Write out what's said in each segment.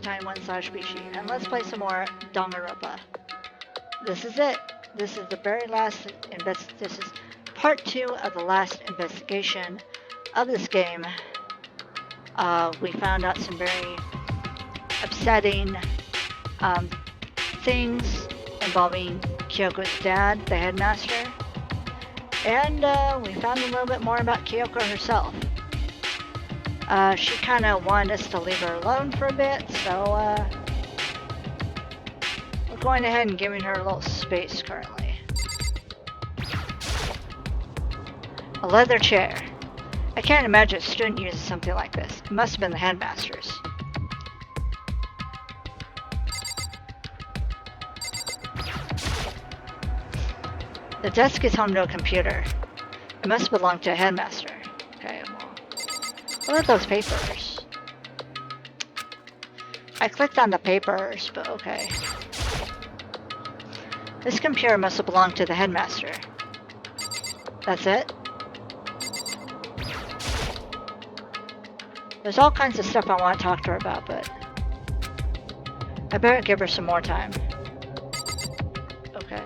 Bishie, and let's play some more Danganronpa. This is it. This is the very last this is part 2 of the last investigation of this game. We found out some very upsetting things involving Kyoko's dad, the headmaster, and we found a little bit more about Kyoko herself. She kind of wanted us to leave her alone for a bit, so we're going ahead and giving her a little space currently. A leather chair. I can't imagine a student uses something like this. It must have been the headmaster's. The desk is home to a computer. It must belong to a headmaster. Okay, well, what about those papers? I clicked on the papers, but okay. This computer must have belonged to the headmaster. That's it? There's all kinds of stuff I want to talk to her about, but I better give her some more time. Okay.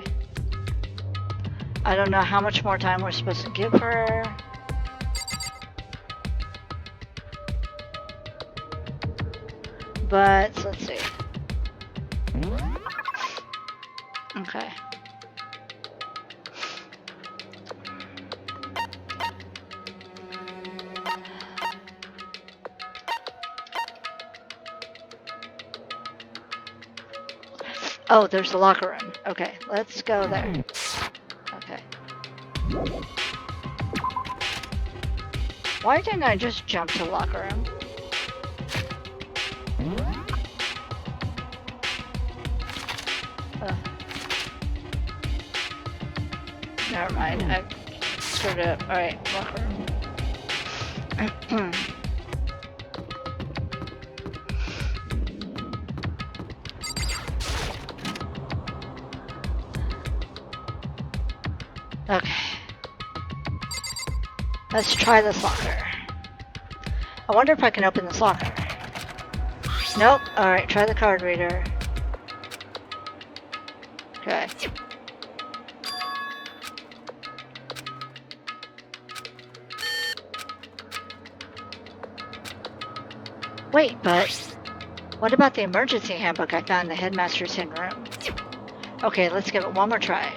I don't know how much more time we're supposed to give her. But let's see. Okay. Oh, there's the locker room. Okay, let's go there. Okay. Why didn't I just jump to the locker room? Never mind, I screwed it up. Alright, locker room. Okay. Let's try this locker. I wonder if I can open this locker. Nope. Alright, try the card reader. Okay. Wait, but what about the emergency handbook I found in the headmaster's hidden room? Okay, let's give it one more try.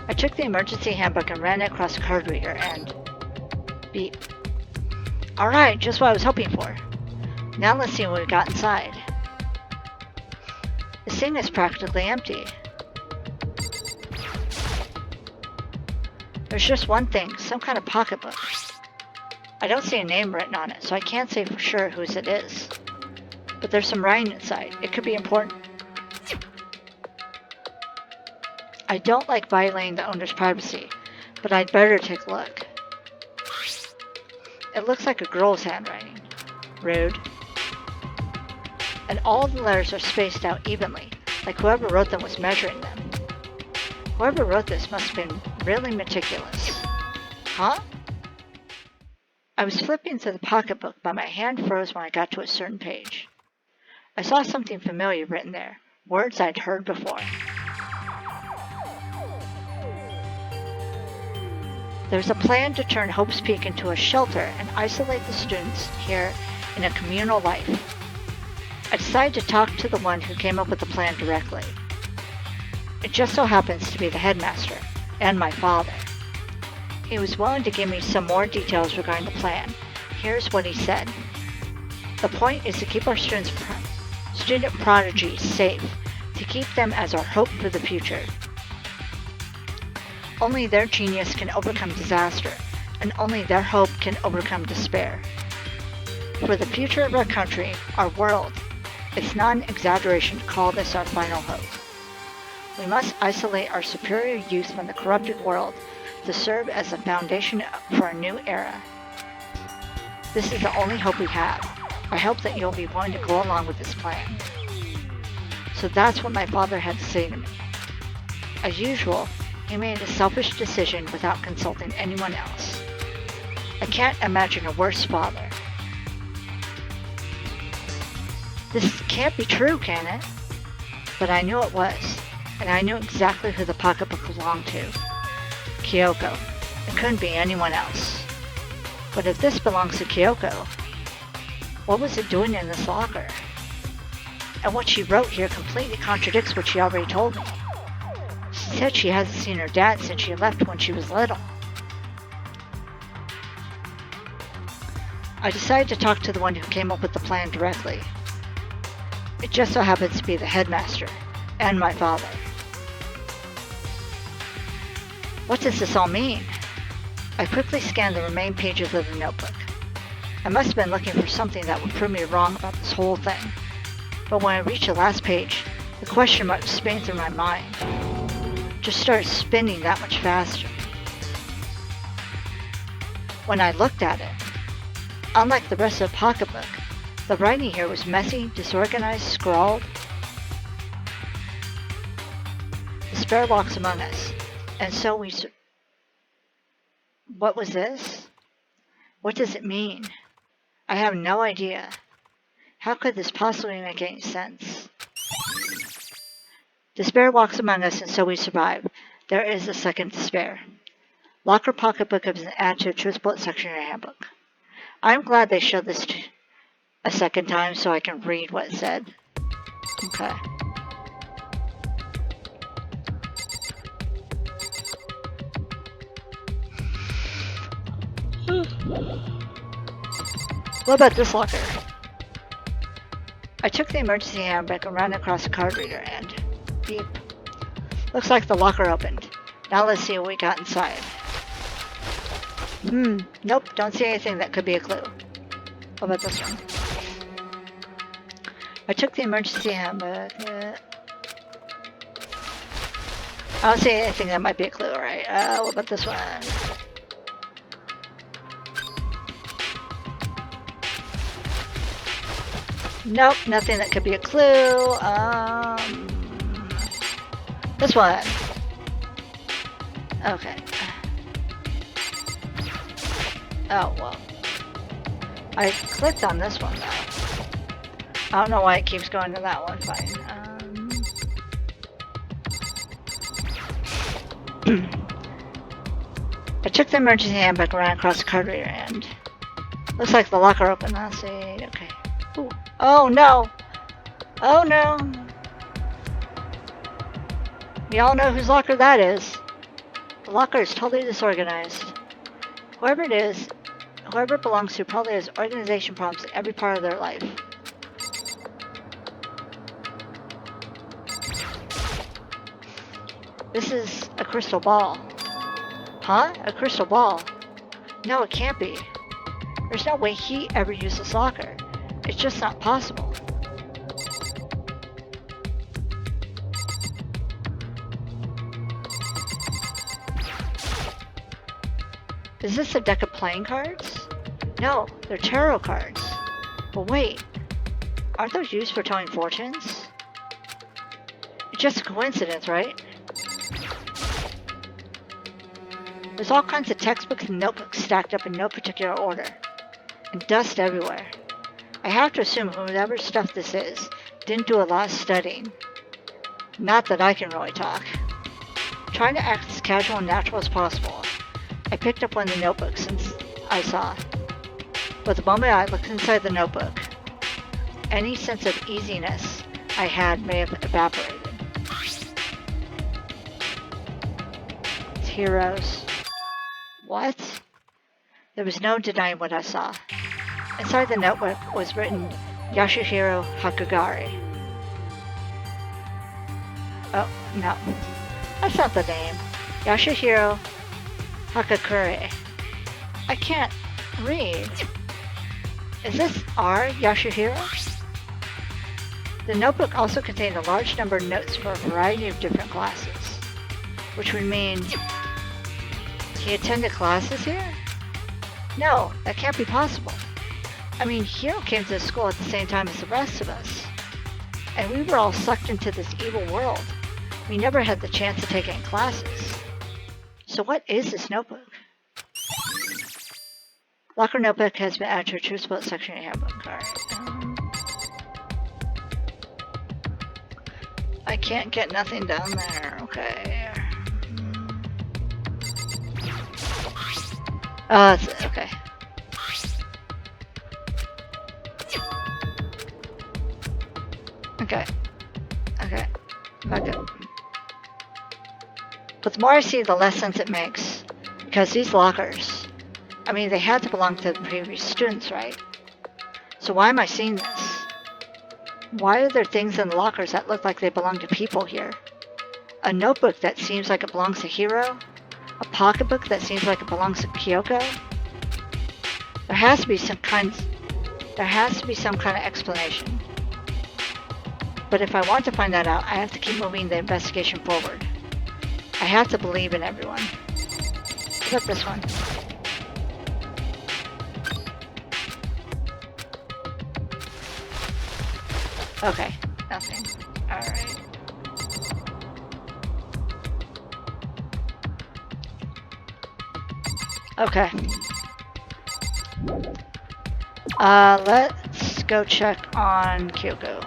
I took the emergency handbook and ran it across the card reader and... beep. Alright, just what I was hoping for. Now let's see what we got inside. This thing is practically empty. There's just one thing, some kind of pocketbook. I don't see a name written on it, so I can't say for sure whose it is. But there's some writing inside. It could be important. I don't like violating the owner's privacy, but I'd better take a look. It looks like a girl's handwriting. Rude. And all the letters are spaced out evenly, like whoever wrote them was measuring them. Whoever wrote this must have been really meticulous. Huh? I was flipping through the pocketbook, but my hand froze when I got to a certain page. I saw something familiar written there, words I'd heard before. There's a plan to turn Hope's Peak into a shelter and isolate the students here in a communal life. I decided to talk to the one who came up with the plan directly. It just so happens to be the headmaster, and my father. He was willing to give me some more details regarding the plan. Here's what he said. The point is to keep our student prodigies safe, to keep them as our hope for the future. Only their genius can overcome disaster, and only their hope can overcome despair. For the future of our country, our world, it's not an exaggeration to call this our final hope. We must isolate our superior youth from the corrupted world to serve as a foundation for a new era. This is the only hope we have. I hope that you'll be willing to go along with this plan. So that's what my father had to say to me. As usual, he made a selfish decision without consulting anyone else. I can't imagine a worse father. This can't be true, can it? But I knew it was, and I knew exactly who the pocketbook belonged to. Kyoko. It couldn't be anyone else. But if this belongs to Kyoko, what was it doing in this locker? And what she wrote here completely contradicts what she already told me. She said she hasn't seen her dad since she left when she was little. I decided to talk to the one who came up with the plan directly. It just so happens to be the headmaster, and my father. What does this all mean? I quickly scanned the remaining pages of the notebook. I must have been looking for something that would prove me wrong about this whole thing. But when I reached the last page, the question mark spinning through my mind just started spinning that much faster. When I looked at it, unlike the rest of the pocketbook, the writing here was messy, disorganized, scrawled. Despair walks among us, and so we... What was this? What does it mean? I have no idea. How could this possibly make any sense? Despair walks among us, and so we survive. There is a second despair. Locker pocketbook has been added to a truth bullet section in your handbook. I'm glad they showed this a second time so I can read what it said. Okay. What about this locker? I took the emergency handbook and ran across the card reader and... beep. Looks like the locker opened. Now let's see what we got inside. Nope, don't see anything that could be a clue. What about this one? I took the emergency handbook. I don't see anything that might be a clue, right? What about this one? Nope, nothing that could be a clue. This one. Okay. Oh, well. I clicked on this one, though. I don't know why it keeps going to that one. Fine. I took the emergency handbook and ran across the card reader and... looks like the locker opened. Let's see. Okay. Ooh. Oh, no! Oh, no! We all know whose locker that is. The locker is totally disorganized. Whoever it is, whoever it belongs to probably has organization problems in every part of their life. This is a crystal ball. Huh? A crystal ball? No, it can't be. There's no way he ever used this locker. It's just not possible. Is this a deck of playing cards? No, they're tarot cards. But wait, aren't those used for telling fortunes? It's just a coincidence, right? There's all kinds of textbooks and notebooks stacked up in no particular order, and dust everywhere. I have to assume whoever stuff this is didn't do a lot of studying. Not that I can really talk. Trying to act as casual and natural as possible, I picked up one of the notebooks I saw. But the moment I looked inside the notebook, any sense of easiness I had may have evaporated. It's heroes. What? There was no denying what I saw. Inside the notebook was written Yasuhiro Hakugari. Oh, no. That's not the name. Yasuhiro Hakakure. I can't read. Is this R. Yasuhiro? The notebook also contained a large number of notes for a variety of different classes, which would mean he attended classes here? No, that can't be possible. I mean, Hiro came to the school at the same time as the rest of us, and we were all sucked into this evil world. We never had the chance to take any classes. So what is this notebook? Locker notebook has been added to a truth bullet section in your handbook. Alright. I can't get nothing down there. Okay. Oh, okay. Okay. Okay. Back up. But the more I see, the less sense it makes. Because these lockers, I mean, they had to belong to the previous students, right? So why am I seeing this? Why are there things in the lockers that look like they belong to people here? A notebook that seems like it belongs to Hiro? A pocketbook that seems like it belongs to Kyoko? There has to be some kind of explanation. But if I want to find that out, I have to keep moving the investigation forward. I have to believe in everyone. What about this one? Okay, nothing. Alright. Okay. Let's go check on Kyoko.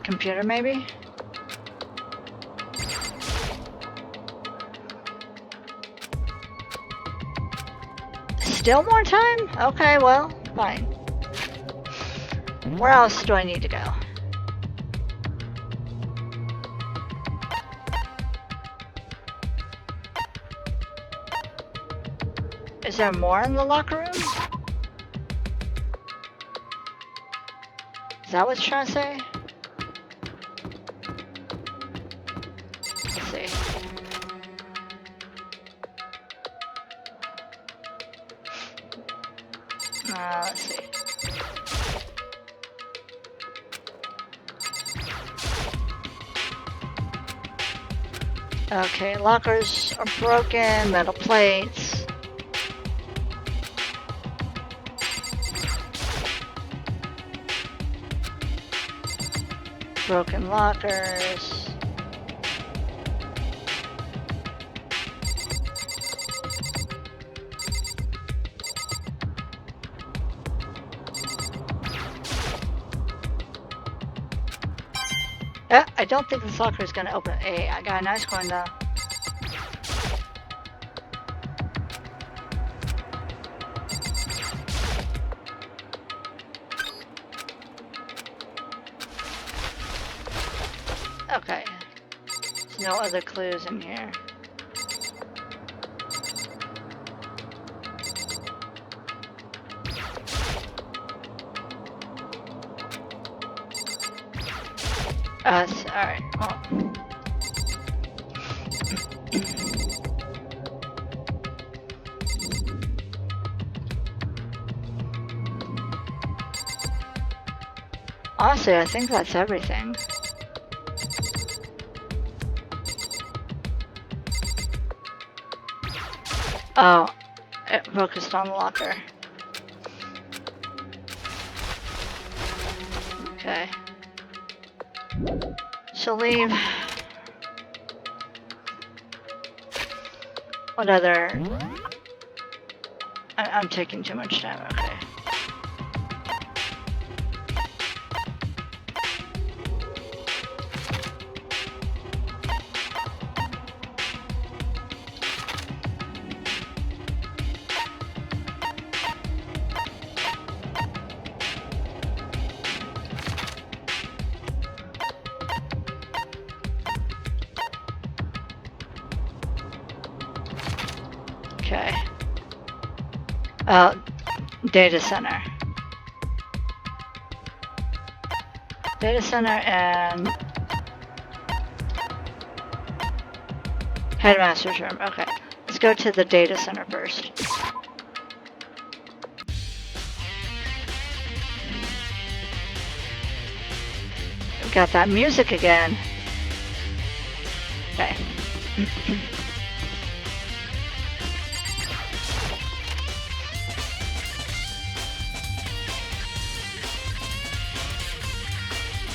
Computer, maybe? Still more time? Okay, well, fine. Where else do I need to go? Is there more in the locker room? Is that what it's trying to say? Let's see. Let's see. Okay, lockers are broken, metal plates. Broken lockers. I don't think this locker is gonna open. Hey, I got a nice coin though. Okay. There's no other clues in here. Alright, well. Honestly, I think that's everything. Oh, it focused on the locker. Okay. She'll leave. What other? I'm taking too much time, okay. Okay. Data center. Data center and headmaster's room. Okay. Let's go to the data center first. We've got that music again. Okay.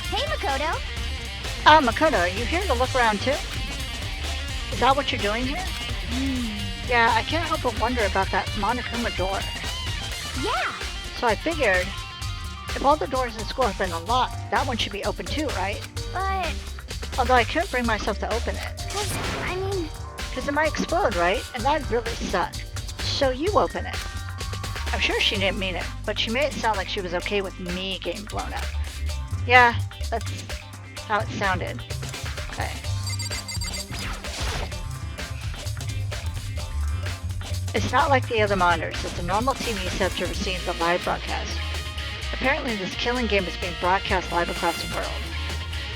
Hey, Makoto. Ah, Makoto, are you here to look around too? Is that what you're doing here? Yeah, I can't help but wonder about that Monokuma door. Yeah. So I figured, if all the doors in school have been unlocked, that one should be open too, right? But... Although I couldn't bring myself to open it. Because it might explode, right? And that'd really suck. So you open it. I'm sure she didn't mean it, but she made it sound like she was okay with me getting blown up. Yeah, that's how it sounded. Okay. It's not like the other monitors. It's a normal TV setup to receive the live broadcast. Apparently this killing game is being broadcast live across the world.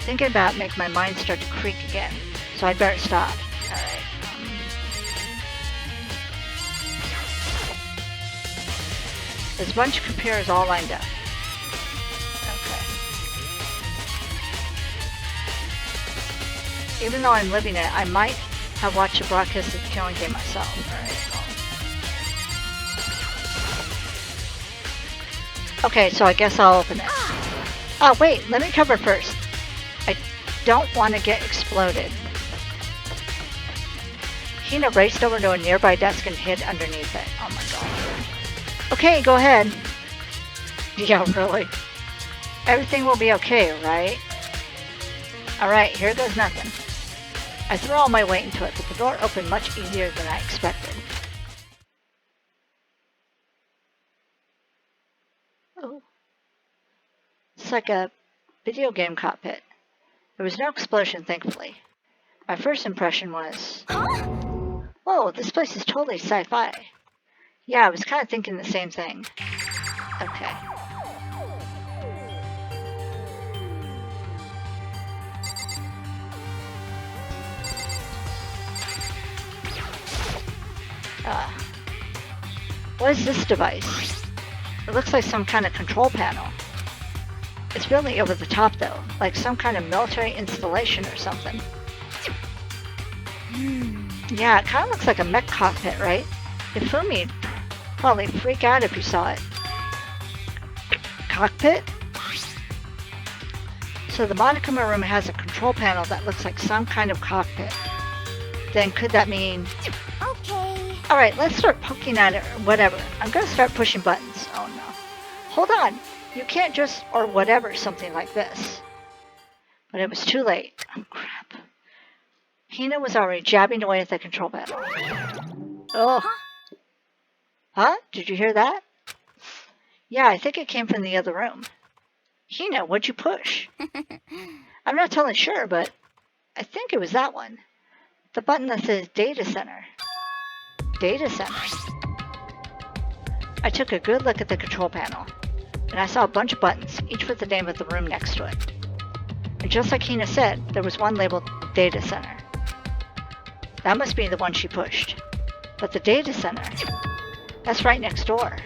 Thinking about it makes my mind start to creak again, so I'd better stop. Alright. There's a bunch of computers all lined up. Okay. Even though I'm living it, I might have watched a broadcast of the killing game myself. Alright. Okay, so I guess I'll open it. Oh, wait, let me cover first. I don't want to get exploded. Hina raced over to a nearby desk and hid underneath it. Oh my god. Okay, go ahead. Yeah, really. Everything will be okay, right? Alright, here goes nothing. I threw all my weight into it, but the door opened much easier than I expected. Oh. It's like a video game cockpit. There was no explosion, thankfully. My first impression was... Whoa, this place is totally sci-fi. Yeah, I was kind of thinking the same thing. Okay. What is this device? It looks like some kind of control panel. It's really over the top though, like some kind of military installation or something. Yeah, it kind of looks like a mech cockpit, right? Ifumi'd probably freak out if you saw it. Cockpit? So the Monokuma room has a control panel that looks like some kind of cockpit. Then could that mean... Okay. Alright, let's start poking at it or whatever. I'm gonna start pushing buttons. Oh no. Hold on! You can't just... or whatever, something like this. But it was too late. Oh crap. Hina was already jabbing away at the control panel. Oh. Huh? Did you hear that? Yeah, I think it came from the other room. Hina, what'd you push? I'm not totally sure, but I think it was that one. The button that says Data Center. Data Center. I took a good look at the control panel, and I saw a bunch of buttons, each with the name of the room next to it. And just like Hina said, there was one labeled Data Center. That must be the one she pushed. But the Data Center, that's right next door.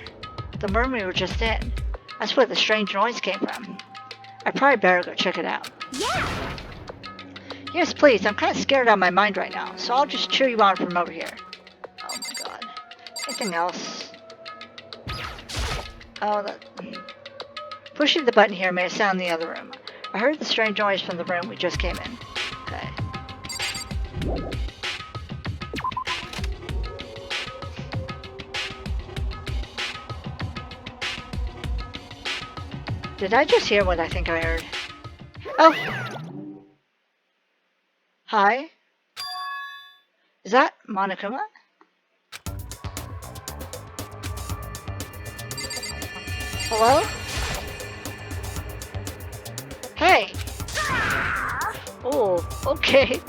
The room we were just in. That's where the strange noise came from. I probably better go check it out. Yeah. Yes, please. I'm kind of scared out of my mind right now, so I'll just cheer you on from over here. Oh my god. Anything else? Oh, that... Pushing the button here made a sound in the other room. I heard the strange noise from the room we just came in. Okay. Did I just hear what I think I heard? Oh! Hi? Is that Monokuma? Hello? Hey! Oh, okay.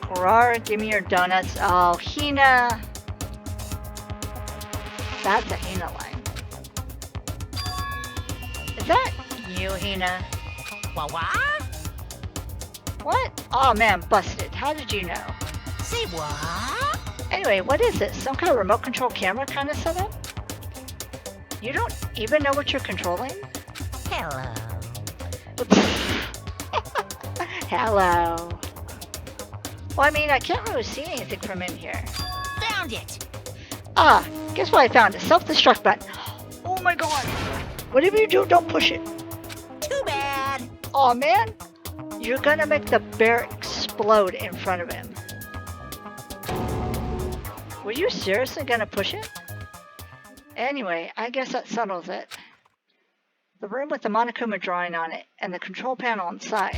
Kurara, give me your donuts. Oh, Hina! That's a Hina line. Is that you, Hina? What? What? Oh man, busted. How did you know? Say what? Anyway, what is this? Some kind of remote control camera kind of setup? You don't even know what you're controlling? Hello. Hello. Well, I mean, I can't really see anything from in here. Found it. Ah, guess what I found? A self-destruct button. Oh my god. Whatever you do, don't push it. Too bad. Aw, man! You're gonna make the bear explode in front of him. Were you seriously gonna push it? Anyway, I guess that settles it. The room with the Monokuma drawing on it, and the control panel inside.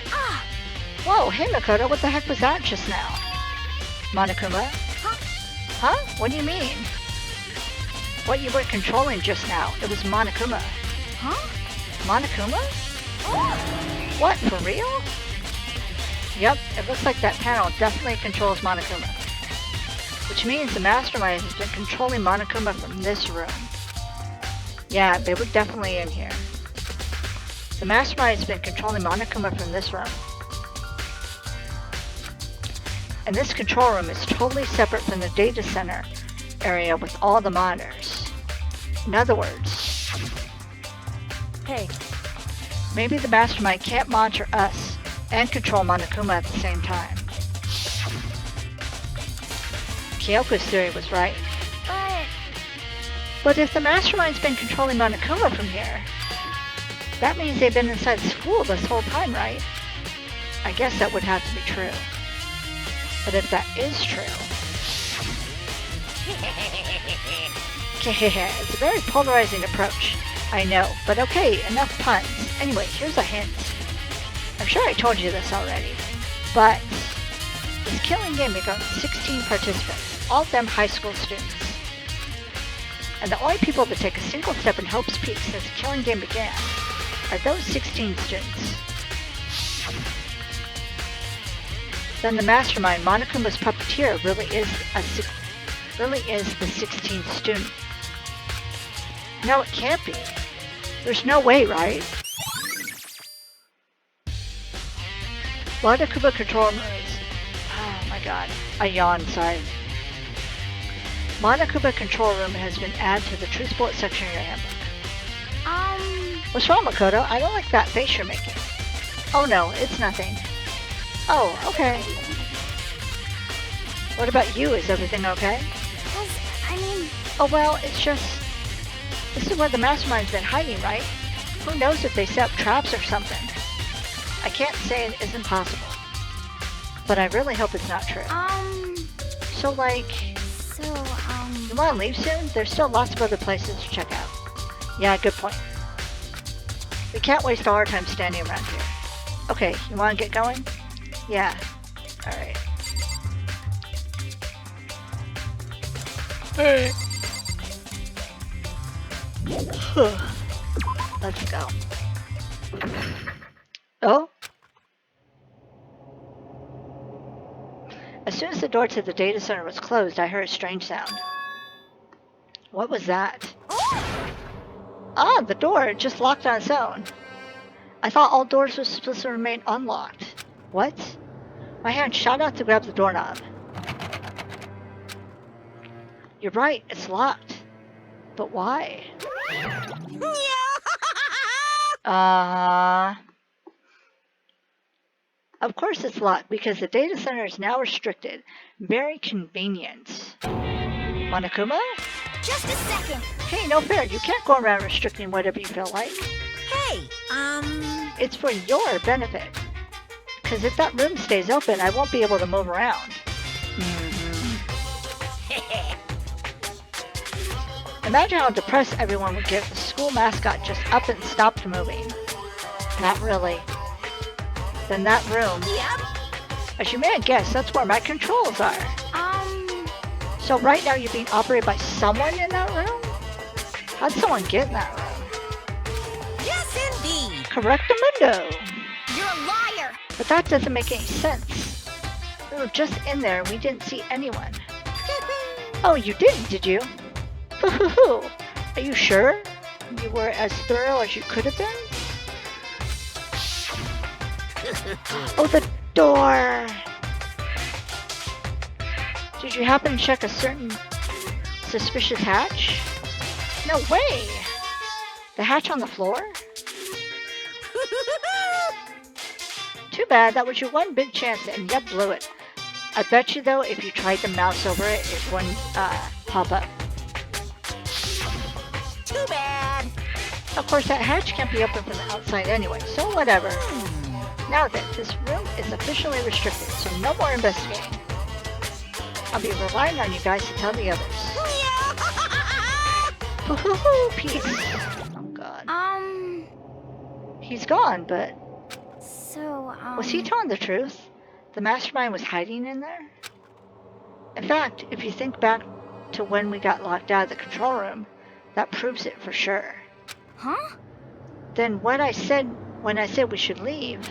Ah! Whoa, hey Makoto, what the heck was that just now? Monokuma? Huh? What do you mean? What you were controlling just now, it was Monokuma. Huh? Monokuma? What, for real? Yep, it looks like that panel definitely controls Monokuma. Which means the mastermind has been controlling Monokuma from this room. Yeah, they were definitely in here. The mastermind has been controlling Monokuma from this room. And this control room is totally separate from the data center area with all the monitors. In other words, Hey, maybe the mastermind can't monitor us and control Monokuma at the same time. Kyoko's theory was right. But if the mastermind's been controlling Monokuma from here, that means they've been inside school this whole time, right? I guess that would have to be true. But if that is true... It's a very polarizing approach. I know, but okay, enough puns. Anyway, here's a hint. I'm sure I told you this already, but this killing game began with 16 participants, all of them high school students. And the only people to take a single step in Hope's Peak since the killing game began are those 16 students. Then the mastermind, Monokuma's puppeteer, really is the 16th student. No, it can't be. There's no way, right? Monokuma control room is... Oh my god. I yawned, sorry. Monokuma control room has been added to the Truth Bullet section of your handbook. What's wrong, Makoto? I don't like that face you're making. Oh no, it's nothing. Oh, okay. What about you? Is everything okay? Oh well, it's just... This is where the mastermind's been hiding, right? Who knows if they set up traps or something? I can't say it isn't possible. But I really hope it's not true. So like... You wanna leave soon? There's still lots of other places to check out. Yeah, good point. We can't waste all our time standing around here. Okay, you wanna get going? Yeah. Alright. Alright. Let's go. Oh? As soon as the door to the data center was closed, I heard a strange sound. What was that? Ah, the door! It just locked on its own. I thought all doors were supposed to remain unlocked. What? My hand shot out to grab the doorknob. You're right, it's locked. But why? Of course it's locked because the data center is now restricted. Very convenient. Monokuma? Just a second. Hey, no fair. You can't go around restricting whatever you feel like. Hey, It's for your benefit. Because if that room stays open, I won't be able to move around. Imagine how depressed everyone would get if the school mascot just up and stopped moving. Not really. Then that room... Yep. As you may have guessed, that's where my controls are. So right now you're being operated by someone in that room? How'd someone get in that room? Yes, indeed. Correctamundo! You're a liar. But that doesn't make any sense. We were just in there and we didn't see anyone. Oh, you didn't, did you? Hoo-hoo-hoo! Are you sure? You were as thorough as you could have been? Oh, the door! Did you happen to check a certain suspicious hatch? No way! The hatch on the floor? Too bad, that was your one big chance and you blew it. I bet you though, if you tried to mouse over it, it wouldn't pop up. Too bad. Of course, that hatch can't be opened from the outside anyway, so whatever. Now then, this room is officially restricted, so no more investigating. I'll be relying on you guys to tell the others. Woohoo! Peace. Oh god. He's gone, but was he telling the truth? The mastermind was hiding in there? In fact, if you think back to when we got locked out of the control room, that proves it for sure. Huh? Then when I said we should leave,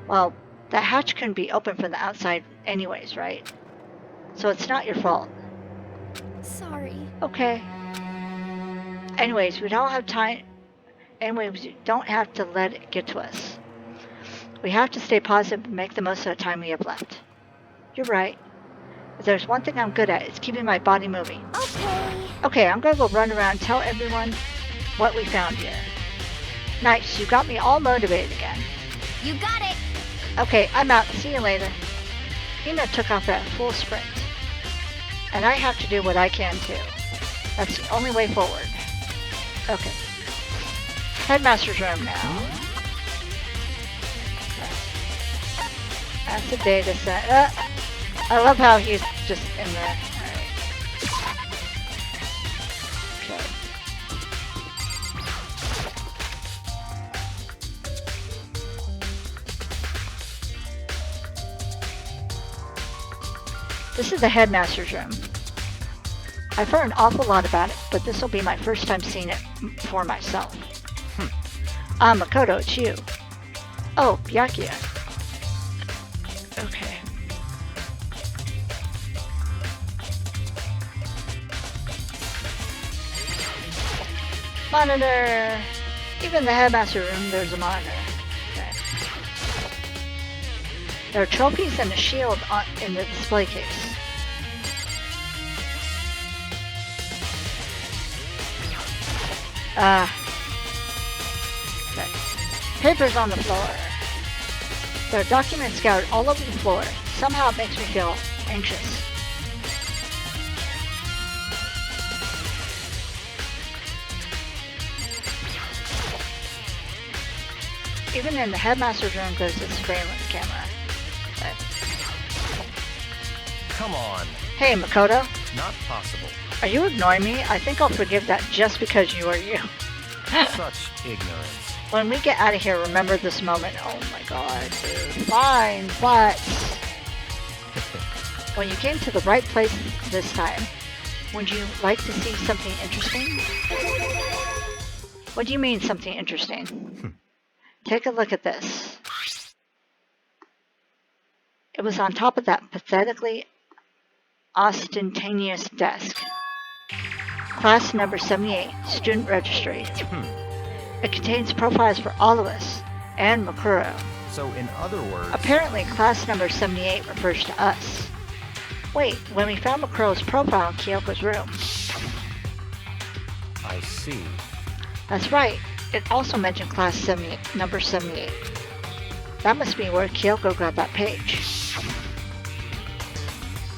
well, that hatch couldn't be open from the outside anyways, right? So it's not your fault. Sorry. Okay. Anyways, we don't have time. Anyways, we don't have to let it get to us. We have to stay positive and make the most of the time we have left. You're right. If there's one thing I'm good at, it's keeping my body moving. Okay. Okay, I'm gonna go run around and tell everyone what we found here. Nice, you got me all motivated again. You got it. Okay, I'm out. See you later. Hina took off at full sprint. And I have to do what I can too. That's the only way forward. Okay. Headmaster's room now. That's the data set. I love how he's just in there. Alright. Okay. This is the headmaster's room. I've heard an awful lot about it, but this will be my first time seeing it for myself. Makoto, it's you. Oh, Byakuya. Okay. Monitor! Even in the headmaster room, there's a monitor. Okay. There are trophies and a shield in the display case. Okay. Papers on the floor. There are documents scattered all over the floor. Somehow it makes me feel anxious. Even in the headmaster's room there's a surveillance camera. Okay. Come on. Hey, Makoto. Not possible. Are you ignoring me? I think I'll forgive that just because you are you. Such ignorance. When we get out of here, remember this moment. Oh my god, dude. Fine, but... when you came to the right place this time, would you like to see something interesting? What do you mean, something interesting? Take a look at this. It was on top of that pathetically ostentatious desk. Class number 78, student registry. It contains profiles for all of us, and Makuro. So in other words... Apparently, class number 78 refers to us. Wait, when we found Makuro's profile in Kyoko's room. I see. That's right. It also mentioned class 78, number 78. That must be where Kyoko got that page.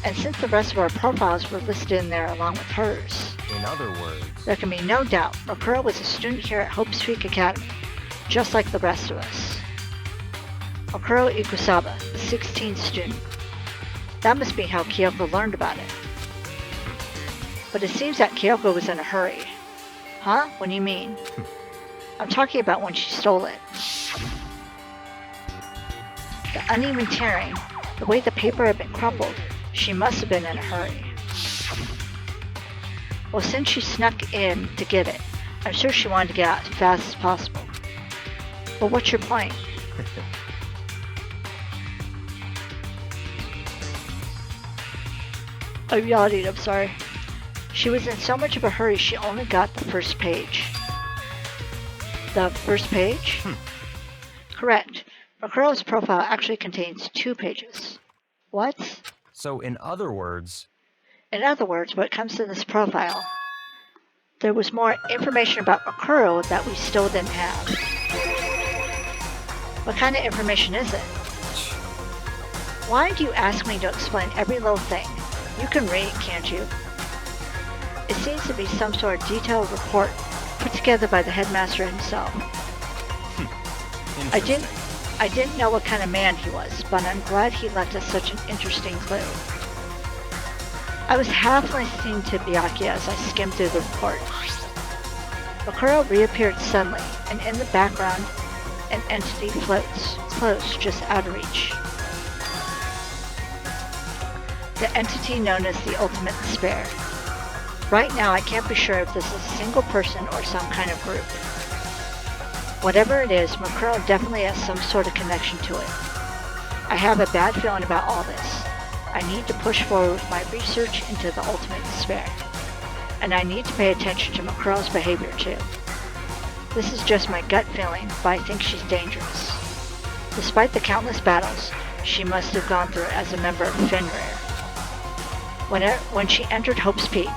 And since the rest of our profiles were listed in there along with hers, In other words... there can be no doubt Makuro was a student here at Hope Street Academy, just like the rest of us. Makuro Ikusaba, the 16th student. That must be how Kyoko learned about it. But it seems that Kyoko was in a hurry. Huh? What do you mean? I'm talking about when she stole it. The uneven tearing, the way the paper had been crumpled, she must have been in a hurry. Well, since she snuck in to get it, I'm sure she wanted to get out as fast as possible. But what's your point? I'm yawning, I'm sorry. She was in so much of a hurry she only got the first page. The first page? Correct. Makuro's profile actually contains 2 pages. What? So in other words... In other words, when it comes to this profile, there was more information about Makuro that we still didn't have. What kind of information is it? Why do you ask me to explain every little thing? You can read, can't you? It seems to be some sort of detailed report put together by the headmaster himself. Interesting. I didn't know what kind of man he was, but I'm glad he left us such an interesting clue. I was half listening to Byakuya as I skimmed through the report. Makuro reappeared suddenly, and in the background, an entity floats, close, just out of reach. The entity known as the Ultimate Despair. Right now, I can't be sure if this is a single person or some kind of group. Whatever it is, Makuro definitely has some sort of connection to it. I have a bad feeling about all this. I need to push forward with my research into the Ultimate Despair. And I need to pay attention to Makuro's behavior too. This is just my gut feeling, but I think she's dangerous. Despite the countless battles she must have gone through as a member of Fenrir. When she entered Hope's Peak,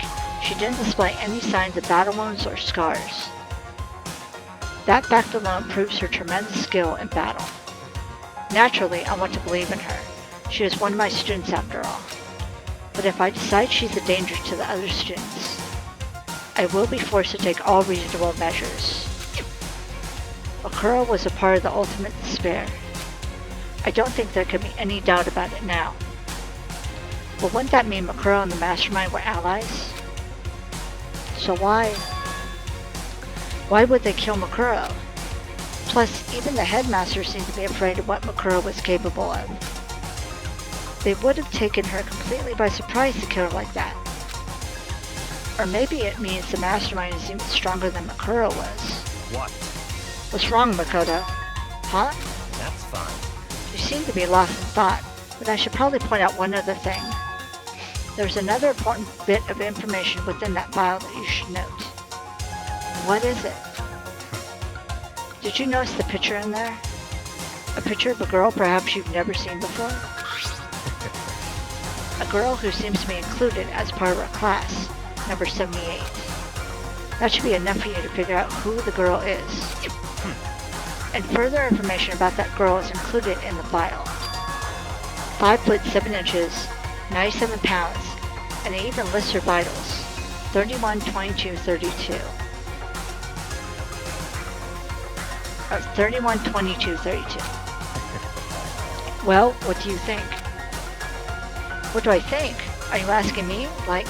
she didn't display any signs of battle wounds or scars. That fact alone proves her tremendous skill in battle. Naturally, I want to believe in her. She is one of my students after all. But if I decide she's a danger to the other students, I will be forced to take all reasonable measures. Makuro was a part of the Ultimate Despair. I don't think there could be any doubt about it now. But wouldn't that mean Makuro and the Mastermind were allies? So why would they kill Makuro? Plus, even the headmaster seemed to be afraid of what Makuro was capable of. They would have taken her completely by surprise to kill her like that. Or maybe it means the Mastermind is even stronger than Makuro was. What? What's wrong, Makoto? Huh? That's fine. You seem to be lost in thought, but I should probably point out one other thing. There's another important bit of information within that file that you should note. What is it? Did you notice the picture in there? A picture of a girl perhaps you've never seen before? A girl who seems to be included as part of her class, number 78. That should be enough for you to figure out who the girl is. And further information about that girl is included in the file. 5 foot 7 inches, 97 pounds, and it even lists her vitals. 31, 22, 32. 31, 22, 32. Well, what do you think? What do I think? Are you asking me? Like,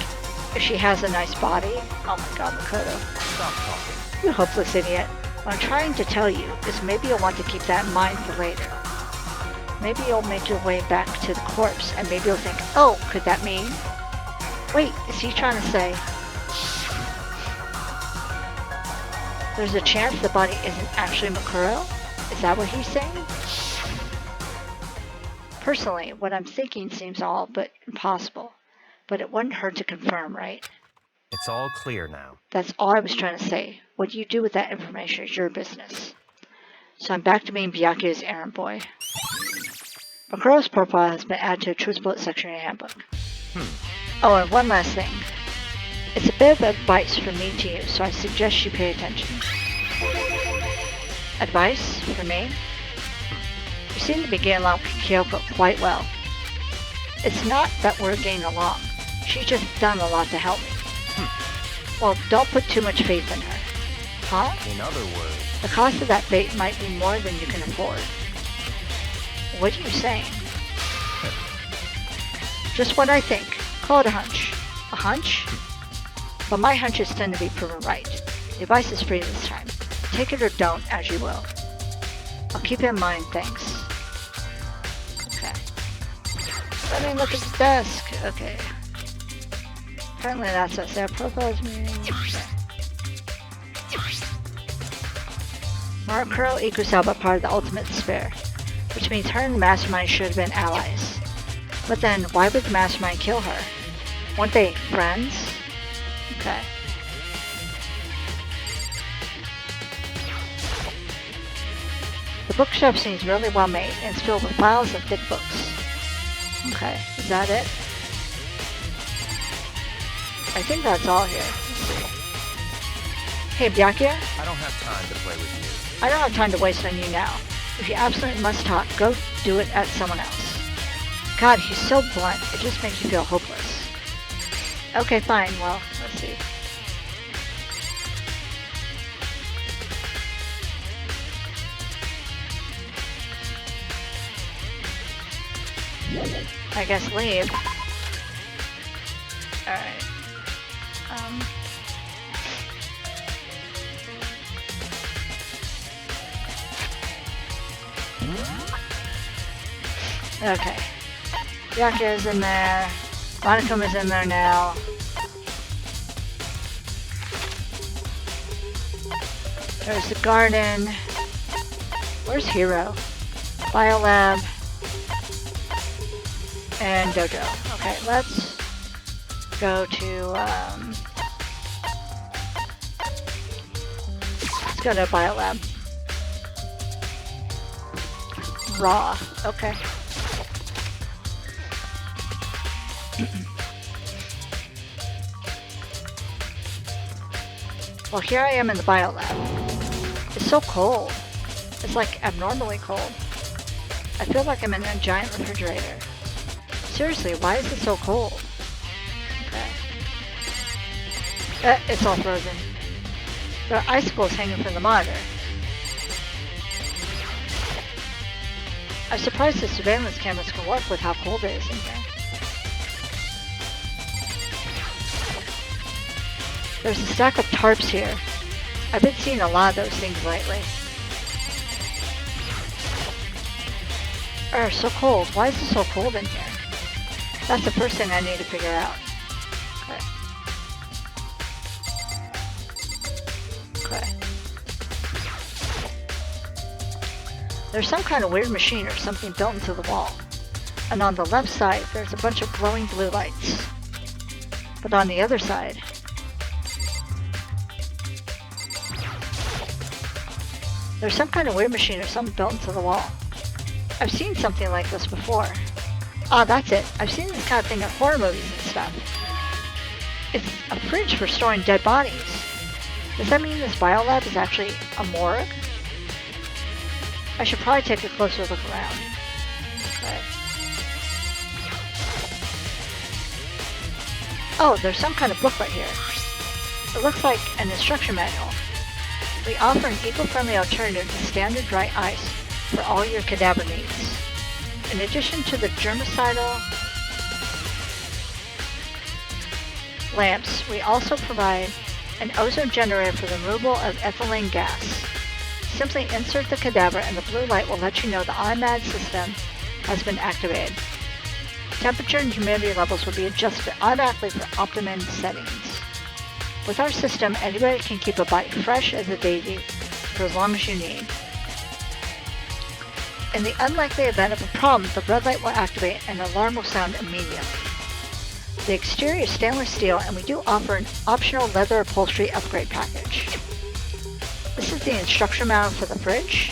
if she has a nice body? Oh my god, Makoto. Stop talking. You hopeless idiot. What I'm trying to tell you is maybe you'll want to keep that in mind for later. Maybe you'll make your way back to the corpse, and maybe you'll think, oh, could that mean? Wait, is he trying to say there's a chance the body isn't actually Makuro? Is that what he's saying? Personally, what I'm thinking seems all but impossible, but it wouldn't hurt to confirm, right? It's all clear now. That's all I was trying to say. What you do with that information is your business. So I'm back to being Byakuya's errand boy. Makuro's profile has been added to a truth bullet section in your handbook. Oh, and one last thing. It's a bit of advice from me to you, so I suggest you pay attention. Advice? For me? You seem to be getting along with Kyoko quite well. It's not that we're getting along. She's just done a lot to help me. Well, don't put too much faith in her. Huh? In other words, The cost of that bait might be more than you can afford. What are you saying? Just what I think. Call it a hunch. A hunch? But my hunches tend to be proven right. The advice is free this time. Take it or don't, as you will. I'll keep it in mind, thanks. Okay. Let me look at the desk. Okay. Apparently that's what their profile is meaning. Okay. Makuro Ikusawa part of the Ultimate Despair, which means her and the Mastermind should have been allies. But then, why would the Mastermind kill her? Weren't they friends? Okay. The bookshelf seems really well made and is filled with files and thick books. Okay, is that it? I think that's all here. Let's see. Hey, Byakuya? I don't have time to play with you. I don't have time to waste on you now. If you absolutely must talk, go do it at someone else. God, he's so blunt. It just makes you feel hopeless. Okay, fine. Well, let's see. I guess leave. Alright. Okay. Yaka is in there. Monicum is in there now. There's the garden. Where's Hero? Biolab. And Dojo. Okay, let's go to, let's go to Biolab. Raw. Okay. Well, here I am in the Biolab. It's so cold. It's like abnormally cold. I feel like I'm in a giant refrigerator. Seriously, why is it so cold? Okay. It's all frozen. There are icicles hanging from the monitor. I'm surprised the surveillance cameras can work with how cold it is in here. There's a stack of tarps here. I've been seeing a lot of those things lately. So cold. Why is it so cold in here? That's the first thing I need to figure out. Okay. Okay. There's some kind of weird machine or something built into the wall. And on the left side, there's a bunch of glowing blue lights. But on the other side, there's some kind of weird machine or something built into the wall. I've seen something like this before. Ah, that's it. I've seen this kind of thing in horror movies and stuff. It's a fridge for storing dead bodies. Does that mean this biolab is actually a morgue? I should probably take a closer look around. Okay. Oh, there's some kind of book right here. It looks like an instruction manual. We offer an eco-friendly alternative to standard dry ice for all your cadaver needs. In addition to the germicidal lamps, we also provide an ozone generator for the removal of ethylene gas. Simply insert the cadaver and the blue light will let you know the automatic system has been activated. Temperature and humidity levels will be adjusted automatically for optimum settings. With our system, anybody can keep a body fresh as a daisy for as long as you need. In the unlikely event of a problem, the red light will activate and an alarm will sound immediately. The exterior is stainless steel and we do offer an optional leather upholstery upgrade package. This is the instruction manual for the fridge.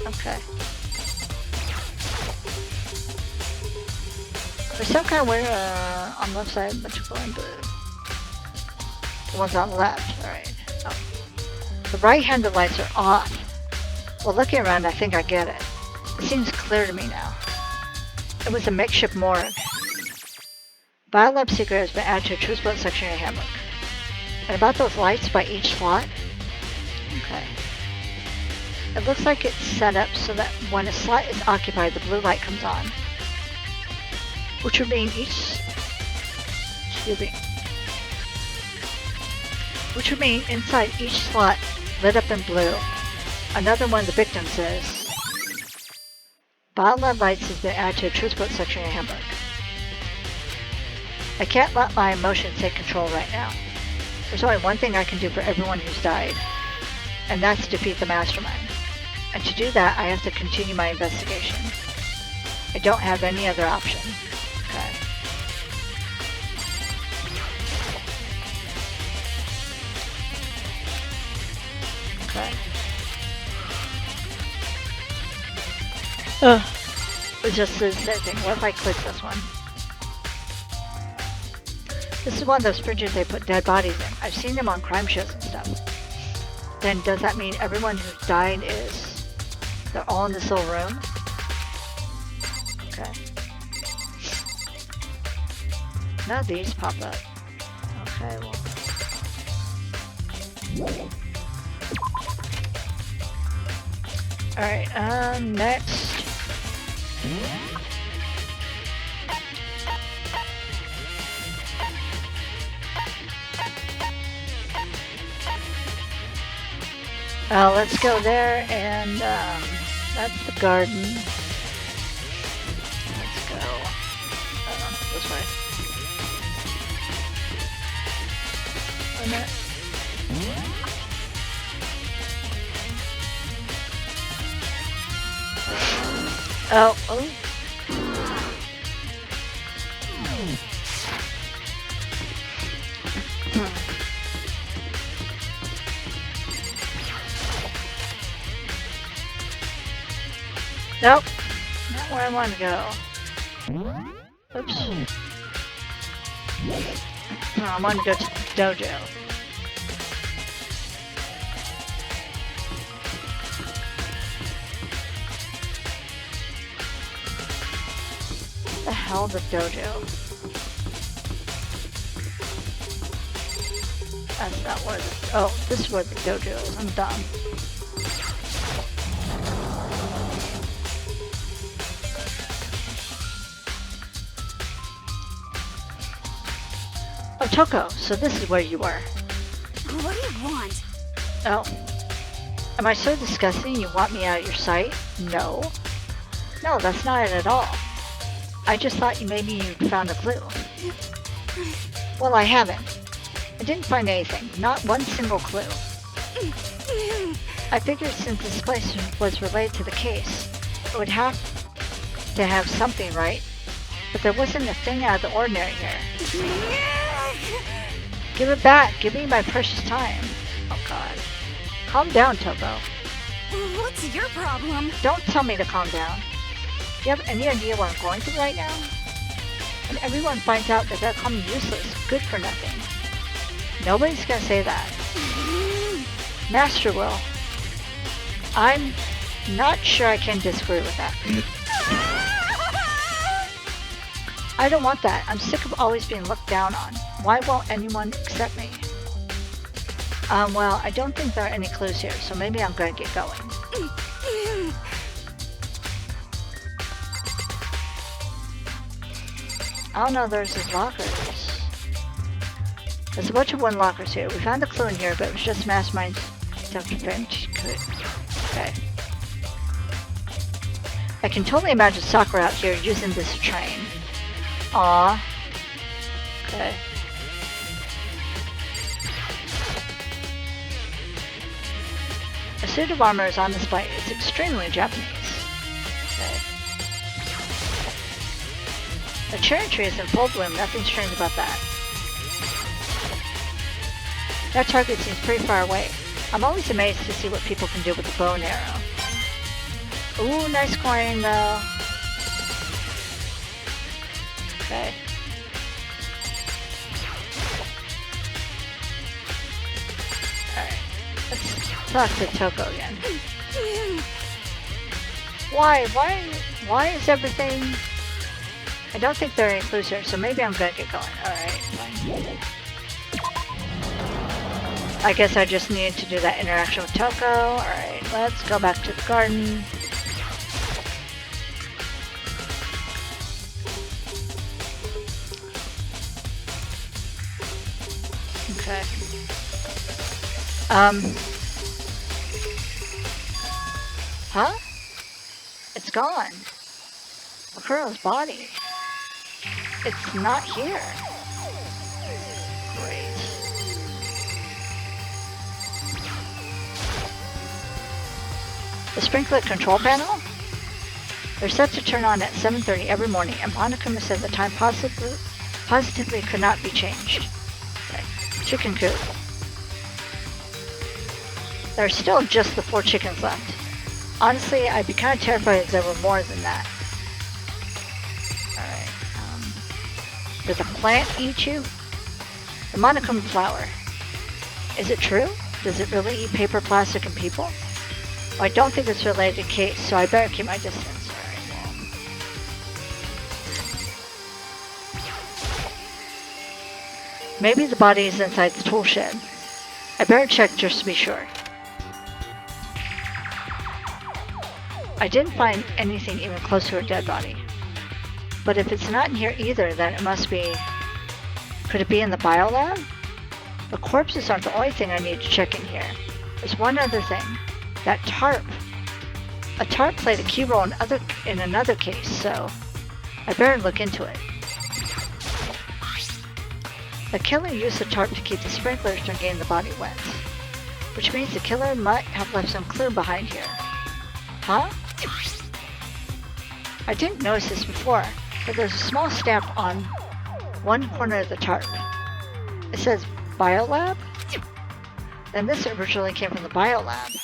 Okay. There's some kind of weird, on the left side, a bunch of glowing blue. The ones on the left, alright. Oh. The right-handed lights are off. Well, looking around, I think I get it. It seems clear to me now. It was a makeshift morgue. Biolab secret has been added to a truth-split section in your handbook. And about those lights by each slot? Okay. It looks like it's set up so that when a slot is occupied, the blue light comes on. Which would mean inside each slot lit up in blue. Another one of the victims is Biolab lights has been added to a truth-split section in your handbook. I can't let my emotions take control right now. There's only one thing I can do for everyone who's died, and that's defeat the mastermind. And to do that, I have to continue my investigation. I don't have any other option. Okay. Okay. It just says that thing. What if I click this one? This is one of those fridges they put dead bodies in. I've seen them on crime shows and stuff. Then does that mean everyone who's died they're all in this little room? Okay. None of these pop up. Okay, well. Alright, next. Let's go there, and that's the garden. Let's go this way. Wait a minute. Oh. Nope, not where I want to go. Oops. No, I want to go to the dojo. What the hell, the dojo? That's not where the... Oh, this is where the dojo is. I'm done. Oh, Toko, so this is where you were. What do you want? Oh. Am I so disgusting you want me out of your sight? No. No, that's not it at all. I just thought maybe you'd found a clue. Well, I haven't. I didn't find anything. Not one single clue. I figured since this place was related to the case, it would have to have something, right? But there wasn't a thing out of the ordinary here. Give it back. Give me my precious time. Oh, God. Calm down, Toko. What's your problem? Don't tell me to calm down. Do you have any idea what I'm going through right now? When everyone finds out that they'll call me useless, good for nothing. Nobody's gonna say that. Master will. I'm not sure I can disagree with that. I don't want that. I'm sick of always being looked down on. Why won't anyone accept me? Well, I don't think there are any clues here, so maybe I'm gonna get going. Oh no, there's these lockers. There's a bunch of one lockers here. We found a clue in here, but it was just Mastermind's self-defense. Okay. I can totally imagine Sakura out here using this to train. Aww. Okay. A suit of armor is on display. It's extremely Japanese. Okay. The cherry tree is in full bloom. Nothing strange about that. That target seems pretty far away. I'm always amazed to see what people can do with a bow and arrow. Ooh, nice coin though. Okay. Alright. Let's talk to Toko again. Why is everything... I don't think there are any clues here, so maybe I'm gonna get going. Alright, fine. I guess I just needed to do that interaction with Toko. Alright, let's go back to the garden. Okay. Huh? It's gone. Akuro's body. It's not here. Great. The sprinkler control panel? They're set to turn on at 7:30 every morning, and Monokuma said the time positively could not be changed. Okay. Chicken coop. There are still just the 4 chickens left. Honestly, I'd be kind of terrified if there were more than that. Alright, does a plant eat you? The Monokuma flower. Is it true? Does it really eat paper, plastic, and people? Well, I don't think it's related to Case, so I better keep my distance. Alright, well. Maybe the body is inside the tool shed. I better check just to be sure. I didn't find anything even close to a dead body. But if it's not in here either, then it must be... Could it be in the biolab? The corpses aren't the only thing I need to check in here. There's one other thing. That tarp. A tarp played a key role in another case, so I better look into it. The killer used the tarp to keep the sprinklers from getting the body wet. Which means the killer might have left some clue behind here. Huh? I didn't notice this before, but there's a small stamp on one corner of the tarp. It says Biolab? Then this originally came from the Biolab.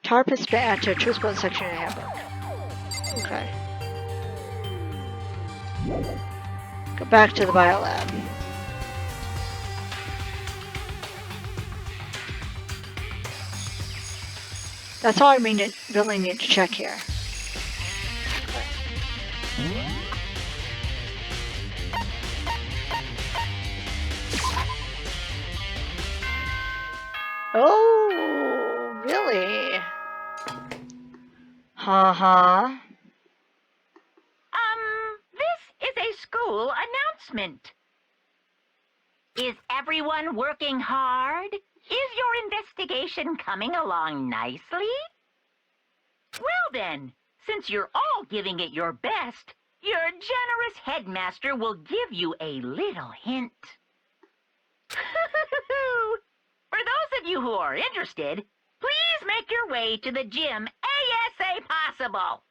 Tarp has been added to a truthful section in the handbook. Okay. Go back to the Biolab. That's all I really need to check here. Oh, really? Uh-huh. This is a school announcement. Is everyone working hard? Is your investigation coming along nicely? Well then, since you're all giving it your best, your generous headmaster will give you a little hint. For those of you who are interested, please make your way to the gym ASA possible.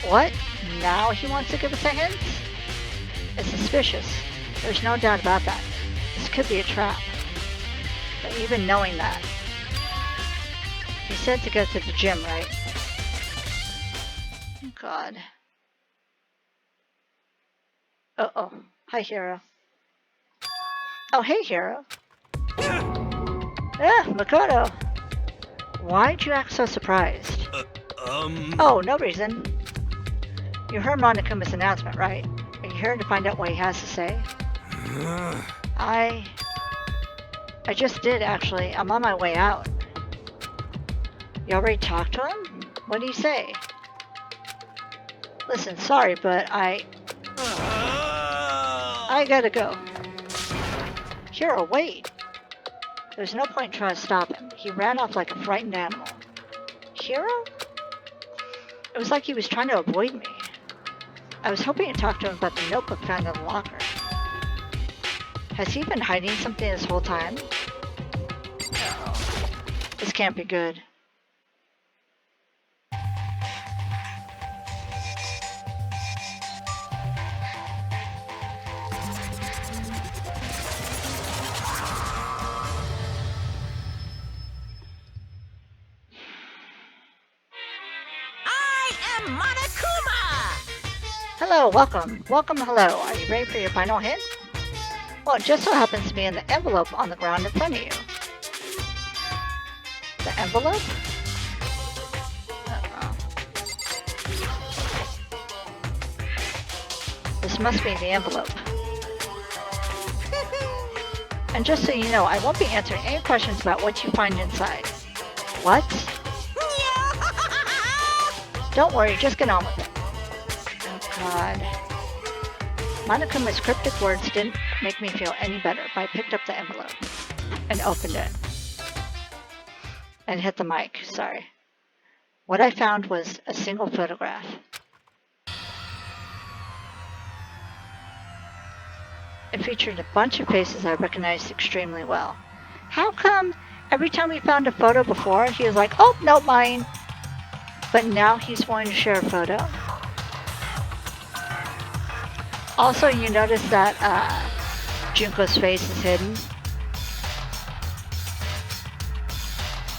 What? Now he wants to give us a hint? It's suspicious. There's no doubt about that. This could be a trap. But even knowing that, he said to go to the gym, right? Oh, God. Uh-oh. Hi, Hero. Oh, hey, Hero. Makoto. Why'd you act so surprised? Oh, no reason. You heard Monokuma's announcement, right? Are you here to find out what he has to say? I just did, actually. I'm on my way out. You already talked to him? What did he say? Listen, sorry, but I gotta go. Hero, wait! There's no point trying to stop him. He ran off like a frightened animal. Hero? It was like he was trying to avoid me. I was hoping to talk to him about the notebook found in the locker. Has he been hiding something this whole time? No. This can't be good. Hello, welcome. Welcome, hello. Are you ready for your final hint? Well, it just so happens to be in the envelope on the ground in front of you. The envelope? Uh-oh. This must be the envelope. And just so you know, I won't be answering any questions about what you find inside. What? Don't worry, just get on with it. God. Monokuma's cryptic words didn't make me feel any better, but I picked up the envelope and opened it. And hit the mic, sorry. What I found was a single photograph. It featured a bunch of faces I recognized extremely well. How come every time we found a photo before, he was like, oh, no, mine. But now he's wanting to share a photo? Also, you notice that Junko's face is hidden.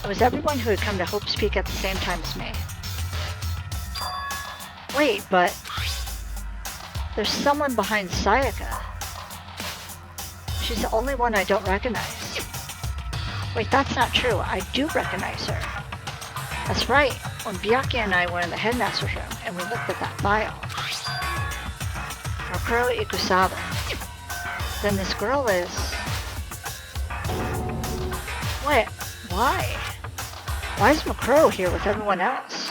It was everyone who had come to Hope's Peak at the same time as me. Wait, but there's someone behind Sayaka. She's the only one I don't recognize. Wait, that's not true. I do recognize her. That's right. When Byakuya and I were in the headmaster's room and we looked at that file. Makuro Ikusawa. Then this girl is... Wait, why? Why is Makuro here with everyone else?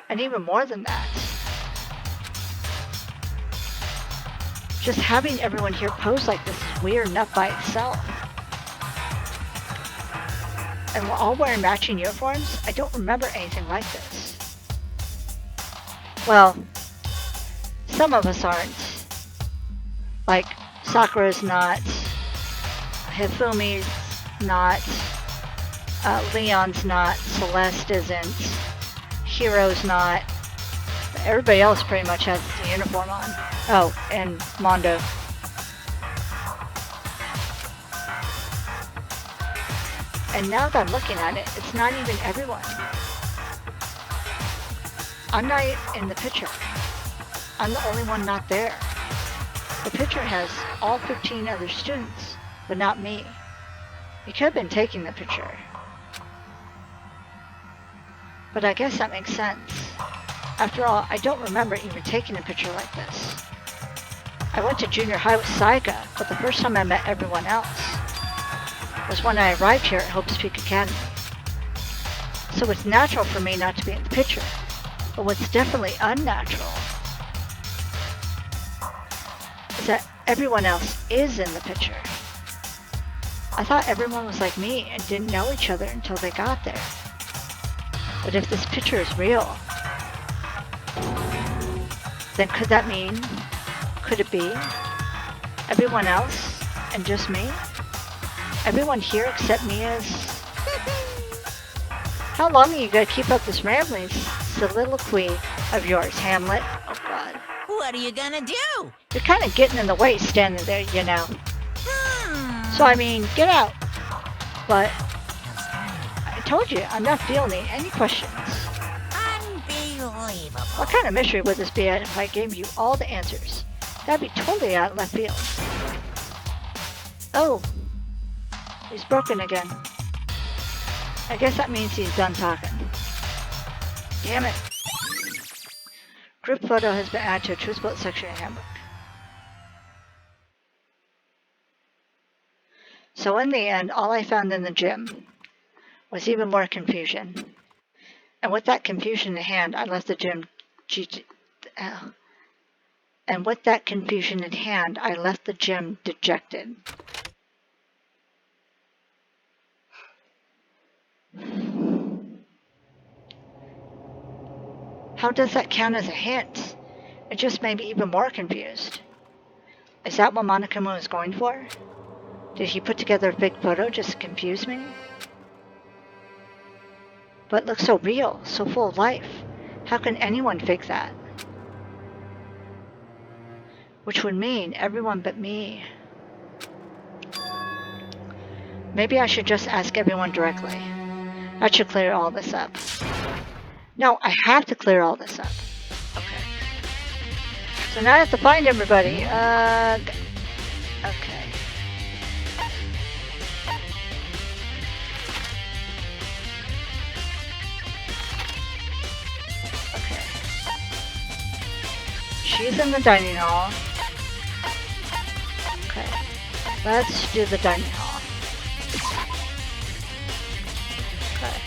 And even more than that. Just having everyone here pose like this is weird enough by itself. And we're all wearing matching uniforms? I don't remember anything like this. Well, some of us aren't. Like, Sakura's not, Hifumi's not, Leon's not, Celeste isn't, Hiro's not. Everybody else pretty much has the uniform on. Oh, and Mondo. And now that I'm looking at it, it's not even everyone. I'm not in the picture. I'm the only one not there. The picture has all 15 other students, but not me. You could have been taking the picture. But I guess that makes sense. After all, I don't remember even taking a picture like this. I went to junior high with Saiga, but the first time I met everyone else was when I arrived here at Hope's Peak Academy. So it's natural for me not to be in the picture. But what's definitely unnatural is that everyone else is in the picture. I thought everyone was like me and didn't know each other until they got there. But if this picture is real, then could that mean, could it be, everyone else and just me? Everyone here except me is... How long are you gonna keep up this rambling soliloquy of yours, Hamlet? Oh god. What are you gonna do? You're kind of getting in the way standing there, you know. So I mean, get out. But I told you, I'm not fielding any questions. Unbelievable. What kind of mystery would this be if I gave you all the answers? That'd be totally out of left field. Oh, he's broken again. I guess that means he's done talking. Damn it. Group photo has been added to a Truth Boat section in Handbook. So in the end, all I found in the gym was even more confusion. And with that confusion in hand, I left the gym dejected. How does that count as a hint? It just made me even more confused. Is that what Monokuma was going for? Did he put together a fake photo just to confuse me? But it looks so real, so full of life. How can anyone fake that? Which would mean everyone but me. Maybe I should just ask everyone directly. That should clear all this up. No, I have to clear all this up. Okay. So now I have to find everybody. Okay. Okay. She's in the dining hall. Okay. Let's do the dining hall. Okay.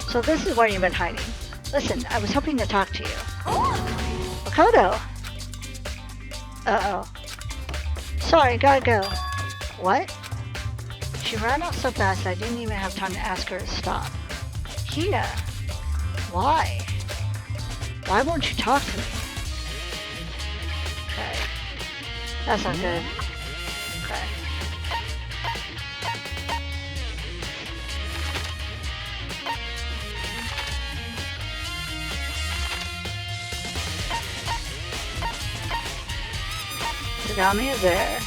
So this is where you've been hiding. Listen, I was hoping to talk to you. Makoto! Uh-oh. Sorry, gotta go. What? She ran off so fast I didn't even have time to ask her to stop. Hina! Why? Why won't you talk to me? Okay. That's not good. Okay. Tagami is there.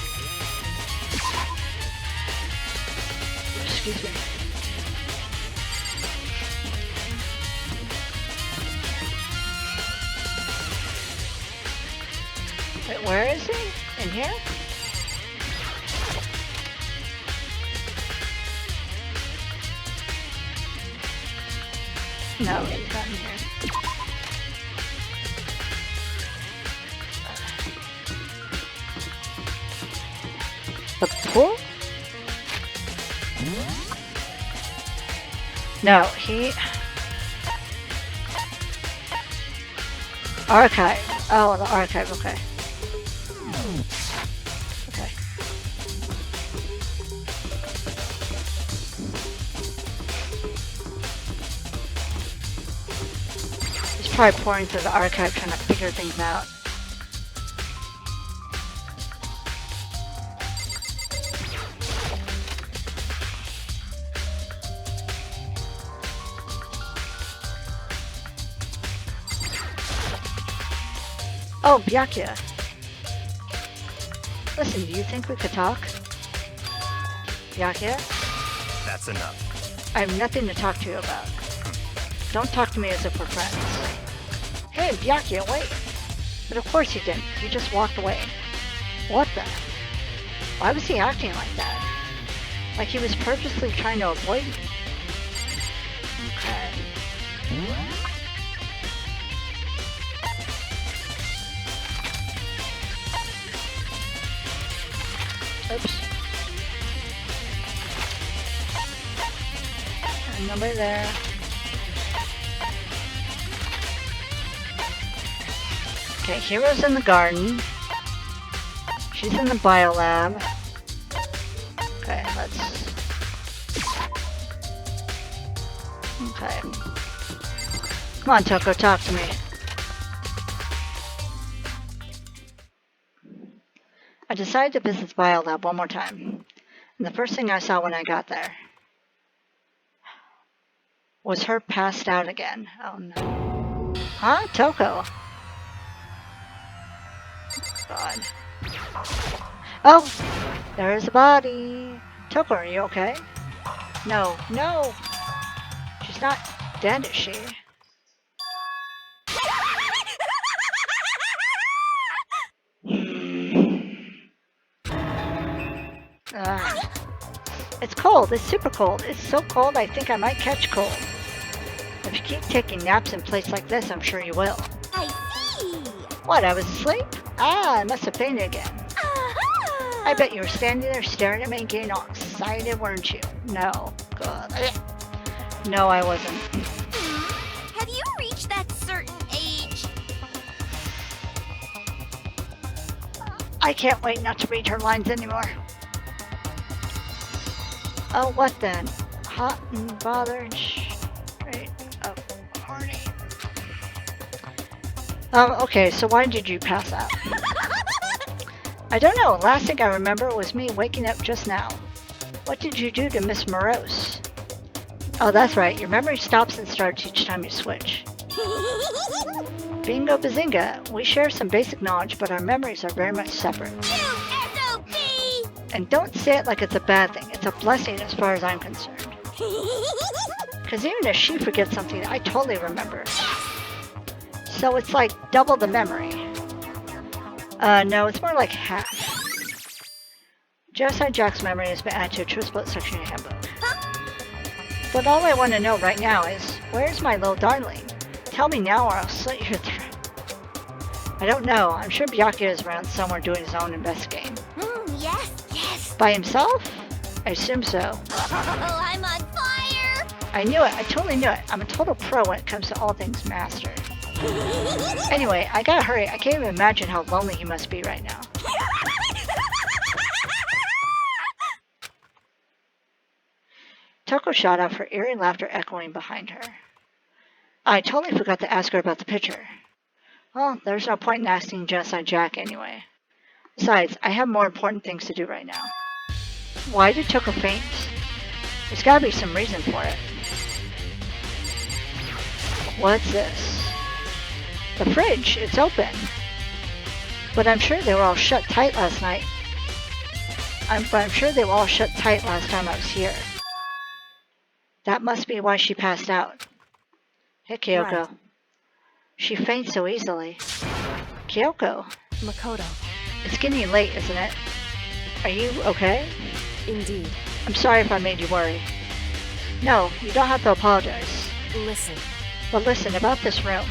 Excuse me. Wait, where is he? In here? No, he's not in here. The pool? No, he... Archive. Oh, the archive, okay. Okay. He's probably pouring through the archive trying to figure things out. Oh, Byakuya. Listen, do you think we could talk? Byakuya? That's enough. I have nothing to talk to you about. Don't talk to me as if we're friends. Hey, Byakuya, wait. But of course he didn't. He just walked away. What the? Why was he acting like that? Like he was purposely trying to avoid me. Okay. Oops. And nobody there. Okay, Hero's in the garden. She's in the biolab. Okay, let's... Okay. Come on, Toko, talk to me. I decided to visit the biolab one more time. And the first thing I saw when I got there was her passed out again. Oh no. Huh? Toko? God. Oh! There's a body! Toko, are you okay? No. No! She's not dead, is she? It's cold. It's super cold. It's so cold I think I might catch cold. If you keep taking naps in place like this, I'm sure you will. I see. What, I was asleep? Ah, I must have fainted again. I bet you were standing there staring at me getting all excited, weren't you? No. God. No, I wasn't. Have you reached that certain age? I can't wait not to read her lines anymore. Oh, what then? Hot and bothered, straight up horny. Okay, so why did you pass out? I don't know. Last thing I remember was me waking up just now. What did you do to Miss Morose? Oh, that's right. Your memory stops and starts each time you switch. Bingo bazinga. We share some basic knowledge, but our memories are very much separate. SOP! And don't say it like it's a bad thing. It's a blessing as far as I'm concerned. Because even if she forgets something, I totally remember. So it's like double the memory. No, it's more like half. Genocide Jack's memory has been added to a true split section in your handbook. But all I want to know right now is, where's my little darling? Tell me now or I'll slit your throat. I don't know. I'm sure Byakuya is around somewhere doing his own investigating. Yes. By himself? I assume so. Oh, I'm on fire! I knew it. I totally knew it. I'm a total pro when it comes to all things master. Anyway, I gotta hurry. I can't even imagine how lonely he must be right now. Toko shot off, her eerie laughter echoing behind her. I totally forgot to ask her about the picture. Well, there's no point in asking Genocide Jack anyway. Besides, I have more important things to do right now. Why did Toko faint? There's gotta be some reason for it. What's this? The fridge, it's open. But I'm sure they were all shut tight last night. I'm sure they were all shut tight last time I was here. That must be why she passed out. Hey, Kyoko. Right. She faints so easily. Kyoko, Makoto, it's getting late, isn't it? Are you okay? indeed. I'm sorry if I made you worry. No, you don't have to apologize. Listen, But listen, about this room.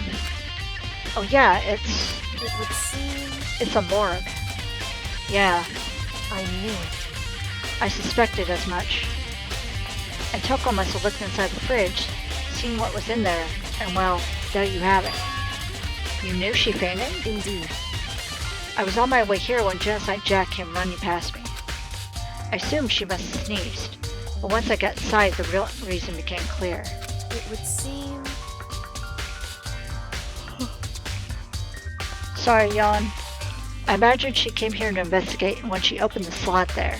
Oh yeah, It would seem... it's a morgue. Yeah, I knew it. I suspected as much. And Toko must have looked inside the fridge, seen what was in there, and well, there you have it. You knew she fainted? Indeed. I was on my way here when Genocide Jack came running past me. I assumed she must have sneezed, but once I got inside, the real reason became clear. It would seem... Sorry, yawn. I imagined she came here to investigate, and when she opened the slot there,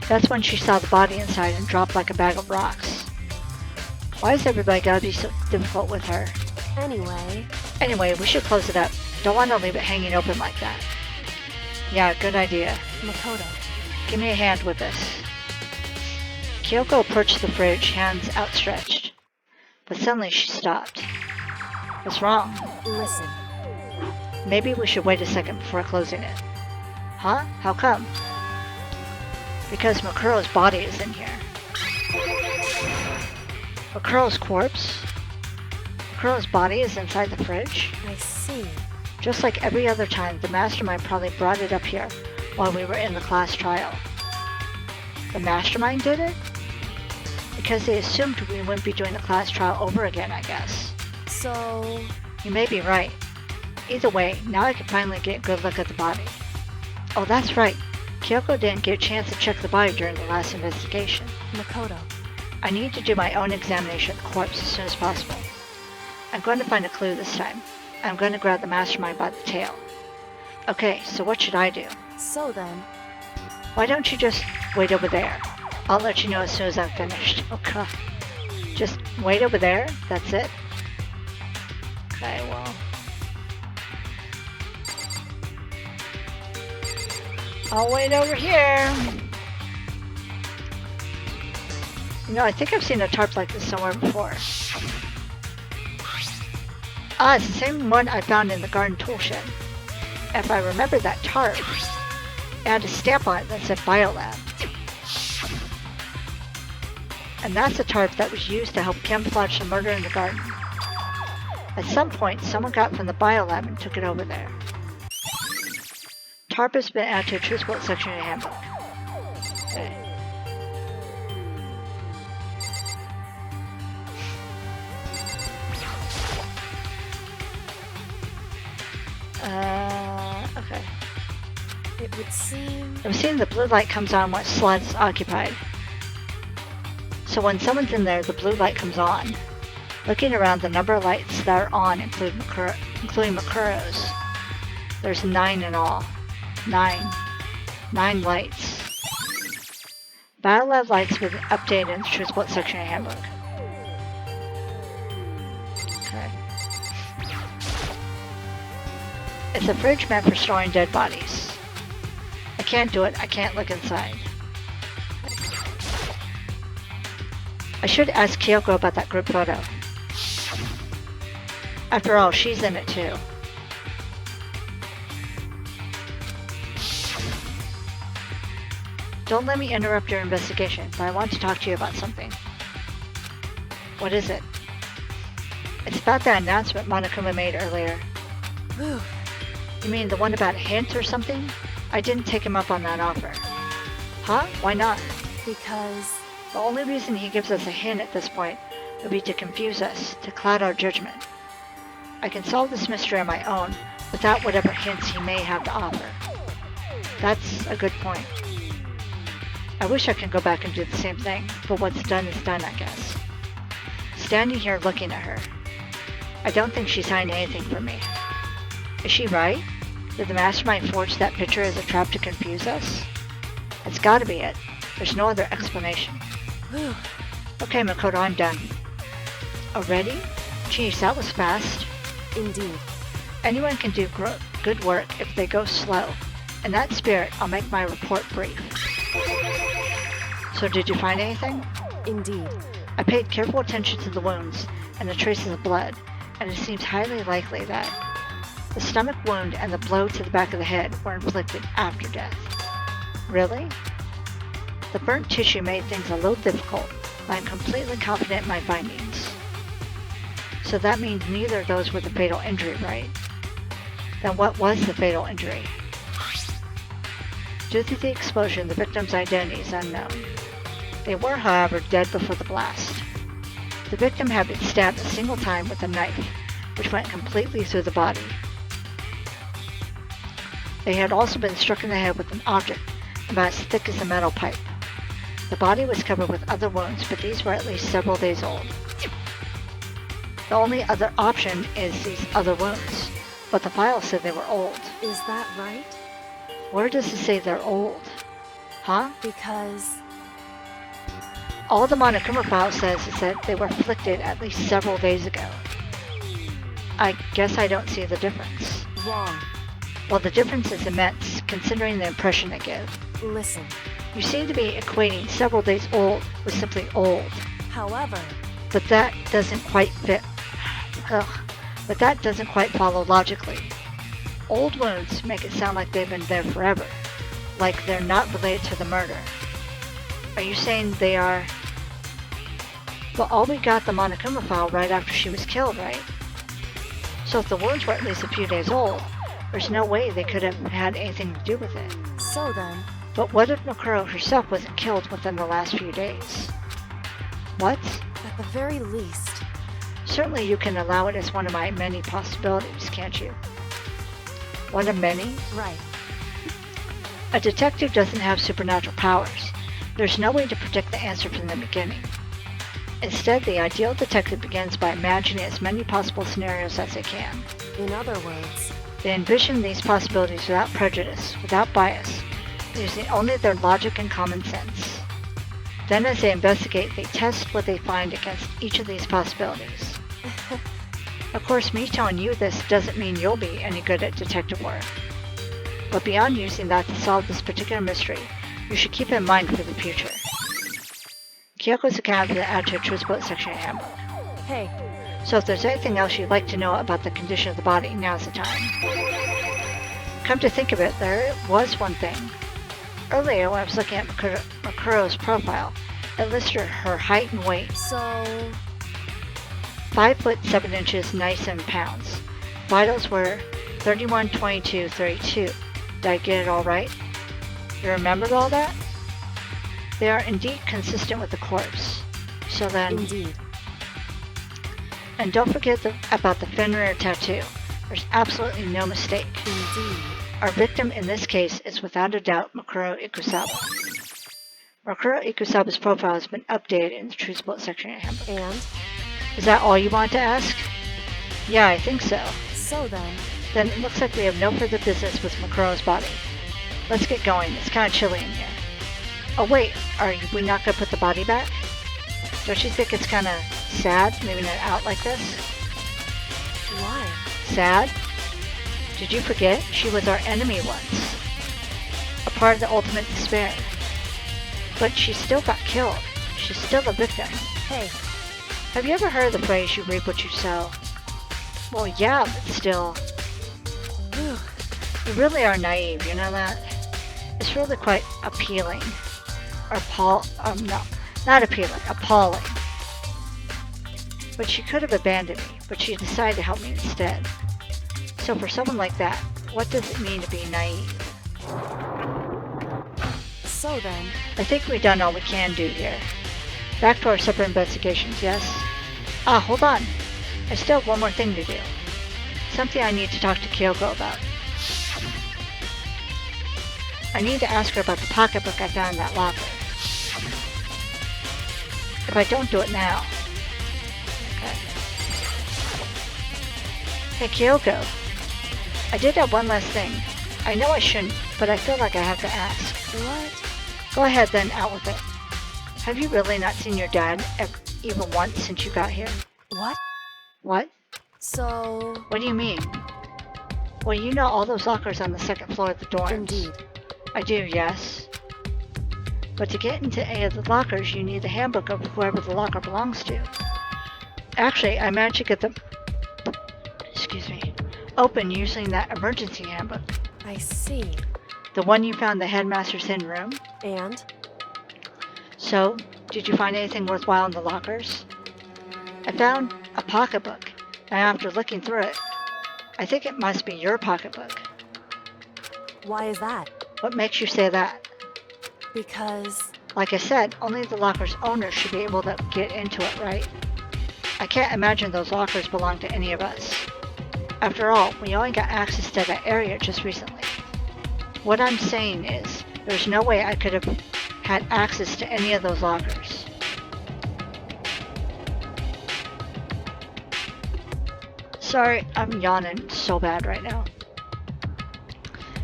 that's when she saw the body inside and dropped like a bag of rocks. Why is everybody gotta be so difficult with her? Anyway, we should close it up. Don't want to leave it hanging open like that. Yeah, good idea. Makoto. Give me a hand with this. Kyoko approached the fridge, hands outstretched. But suddenly she stopped. What's wrong? Listen. Maybe we should wait a second before closing it. Huh? How come? Because Makuro's body is in here. Makuro's corpse? Makuro's body is inside the fridge? I see. Just like every other time, the mastermind probably brought it up here while we were in the class trial. The mastermind did it? Because they assumed we wouldn't be doing the class trial over again, I guess. So... You may be right. Either way, now I can finally get a good look at the body. Oh, that's right. Kyoko didn't get a chance to check the body during the last investigation. Makoto. I need to do my own examination of the corpse as soon as possible. I'm going to find a clue this time. I'm going to grab the mastermind by the tail. Okay, so what should I do? So then... Why don't you just wait over there? I'll let you know as soon as I'm finished. Oh god. Just wait over there? That's it? Okay, well... I'll wait over here. You know, I think I've seen a tarp like this somewhere before. Ah, it's the same one I found in the garden tool shed. If I remember that tarp, it had a stamp on it that said Biolab. And that's the tarp that was used to help camouflage the murder in the garden. At some point, someone got from the Biolab and took it over there. Tarp has been added to a truthful section in the handbook. Okay. Okay. It would seem... I'm seeing the blue light comes on when slot is occupied. So when someone's in there, the blue light comes on. Looking around, the number of lights that are on including Makuro's. There's 9 in all. 9 lights. Biolab lights with updated in the True Split section of the handbook. Okay. It's a fridge meant for storing dead bodies. I can't do it. I can't look inside. I should ask Kyoko about that group photo. After all, she's in it too. Don't let me interrupt your investigation, but I want to talk to you about something. What is it? It's about that announcement Monokuma made earlier. Whew. You mean the one about a hint or something? I didn't take him up on that offer. Huh? Why not? Because... The only reason he gives us a hint at this point would be to confuse us, to cloud our judgment. I can solve this mystery on my own without whatever hints he may have to offer. That's a good point. I wish I could go back and do the same thing, but what's done is done, I guess. Standing here looking at her, I don't think she's hiding anything from me. Is she right? Did the mastermind forge that picture as a trap to confuse us? It's gotta be it. There's no other explanation. Whew. Okay, Makoto, I'm done. Already? Geez, that was fast. Indeed. Anyone can do good work if they go slow. In that spirit, I'll make my report brief. So did you find anything? Indeed. I paid careful attention to the wounds and the traces of blood, and it seems highly likely that the stomach wound and the blow to the back of the head were inflicted after death. Really? The burnt tissue made things a little difficult, but I'm completely confident in my findings. So that means neither of those were the fatal injury, right? Then what was the fatal injury? Due to the explosion, the victim's identity is unknown. They were, however, dead before the blast. The victim had been stabbed a single time with a knife, which went completely through the body. They had also been struck in the head with an object about as thick as a metal pipe. The body was covered with other wounds, but these were at least several days old. The only other option is these other wounds, but the file said they were old. Is that right? Where does it say they're old? Huh? Because... All the Monokuma file says is that they were inflicted at least several days ago. I guess I don't see the difference. Wrong. Well, the difference is immense, considering the impression they give. Listen. You seem to be equating several days old with simply old. However... But that doesn't quite fit. But that doesn't quite follow logically. Old wounds make it sound like they've been there forever, like they're not related to the murder. Are you saying they are... Well, all we got the Monokuma file right after she was killed, right? So if the wounds were at least a few days old, there's no way they could have had anything to do with it. So then... But what if Makuro herself wasn't killed within the last few days? What? At the very least... Certainly you can allow it as one of my many possibilities, can't you? One of many? Right. A detective doesn't have supernatural powers. There's no way to predict the answer from the beginning. Instead, the ideal detective begins by imagining as many possible scenarios as they can. In other words... They envision these possibilities without prejudice, without bias, using only their logic and common sense. Then as they investigate, they test what they find against each of these possibilities. Of course, me telling you this doesn't mean you'll be any good at detective work. But beyond using that to solve this particular mystery, you should keep in mind for the future. Kyoko's account has been added to a Truth Bullet section of handbook. Hey, So if there's anything else you'd like to know about the condition of the body, now's the time. Come to think of it, there was one thing. Earlier, when I was looking at Makuro's profile, it listed her height and weight. so... 5 foot 7 inches, 97 pounds. Vitals were 31, 22, 32. Did I get it all right? You remembered all that? They are indeed consistent with the corpse. So then... Indeed. And don't forget about the Fenrir tattoo. There's absolutely no mistake. Indeed. Our victim in this case is without a doubt Makuro Ikusaba. Makuro Ikusaba's profile has been updated in the Truth Bullet section of handbook. And? Is that all you want to ask? Yeah, I think so. So then... Then it looks like we have no further business with Makuro's body. Let's get going. It's kind of chilly in here. Oh wait, are we not going to put the body back? Don't you think it's kind of sad leaving it out like this? Why? Sad? Did you forget? She was our enemy once. A part of the ultimate despair. But she still got killed. She's still a victim. Hey, Have you ever heard the phrase, you reap what you sow? Well, yeah, but still. whew, You really are naive, you know that? It's really quite appealing. Or no, not appealing, appalling. But she could have abandoned me, but she decided to help me instead. So for someone like that, what does it mean to be naive? so then... I think we've done all we can do here. Back to our separate investigations, yes? Ah, hold on. I still have one more thing to do. Something I need to talk to Kyoko about. I need to ask her about the pocketbook I found in that locker. If I don't do it now... Okay. Hey, Kyoko. I did have one last thing. I know I shouldn't, but I feel like I have to ask. What? Go ahead then, out with it. Have you really not seen your dad even once since you got here? What? What? So... What do you mean? Well, you know all those lockers on the second floor of the dorms. Indeed. I do, yes. But to get into any of the lockers, you need the handbook of whoever the locker belongs to. Actually, I managed to get them... Excuse me. Open using that emergency handbook. I see. The one you found in the headmaster's hidden room. And? So, did you find anything worthwhile in the lockers? I found a pocketbook. Now after looking through it, I think it must be your pocketbook. Why is that? What makes you say that? Because... Like I said, only the locker's owner should be able to get into it, right? I can't imagine those lockers belong to any of us. After all, we only got access to that area just recently. What I'm saying is, there's no way I could have had access to any of those lockers. Sorry, I'm yawning so bad right now.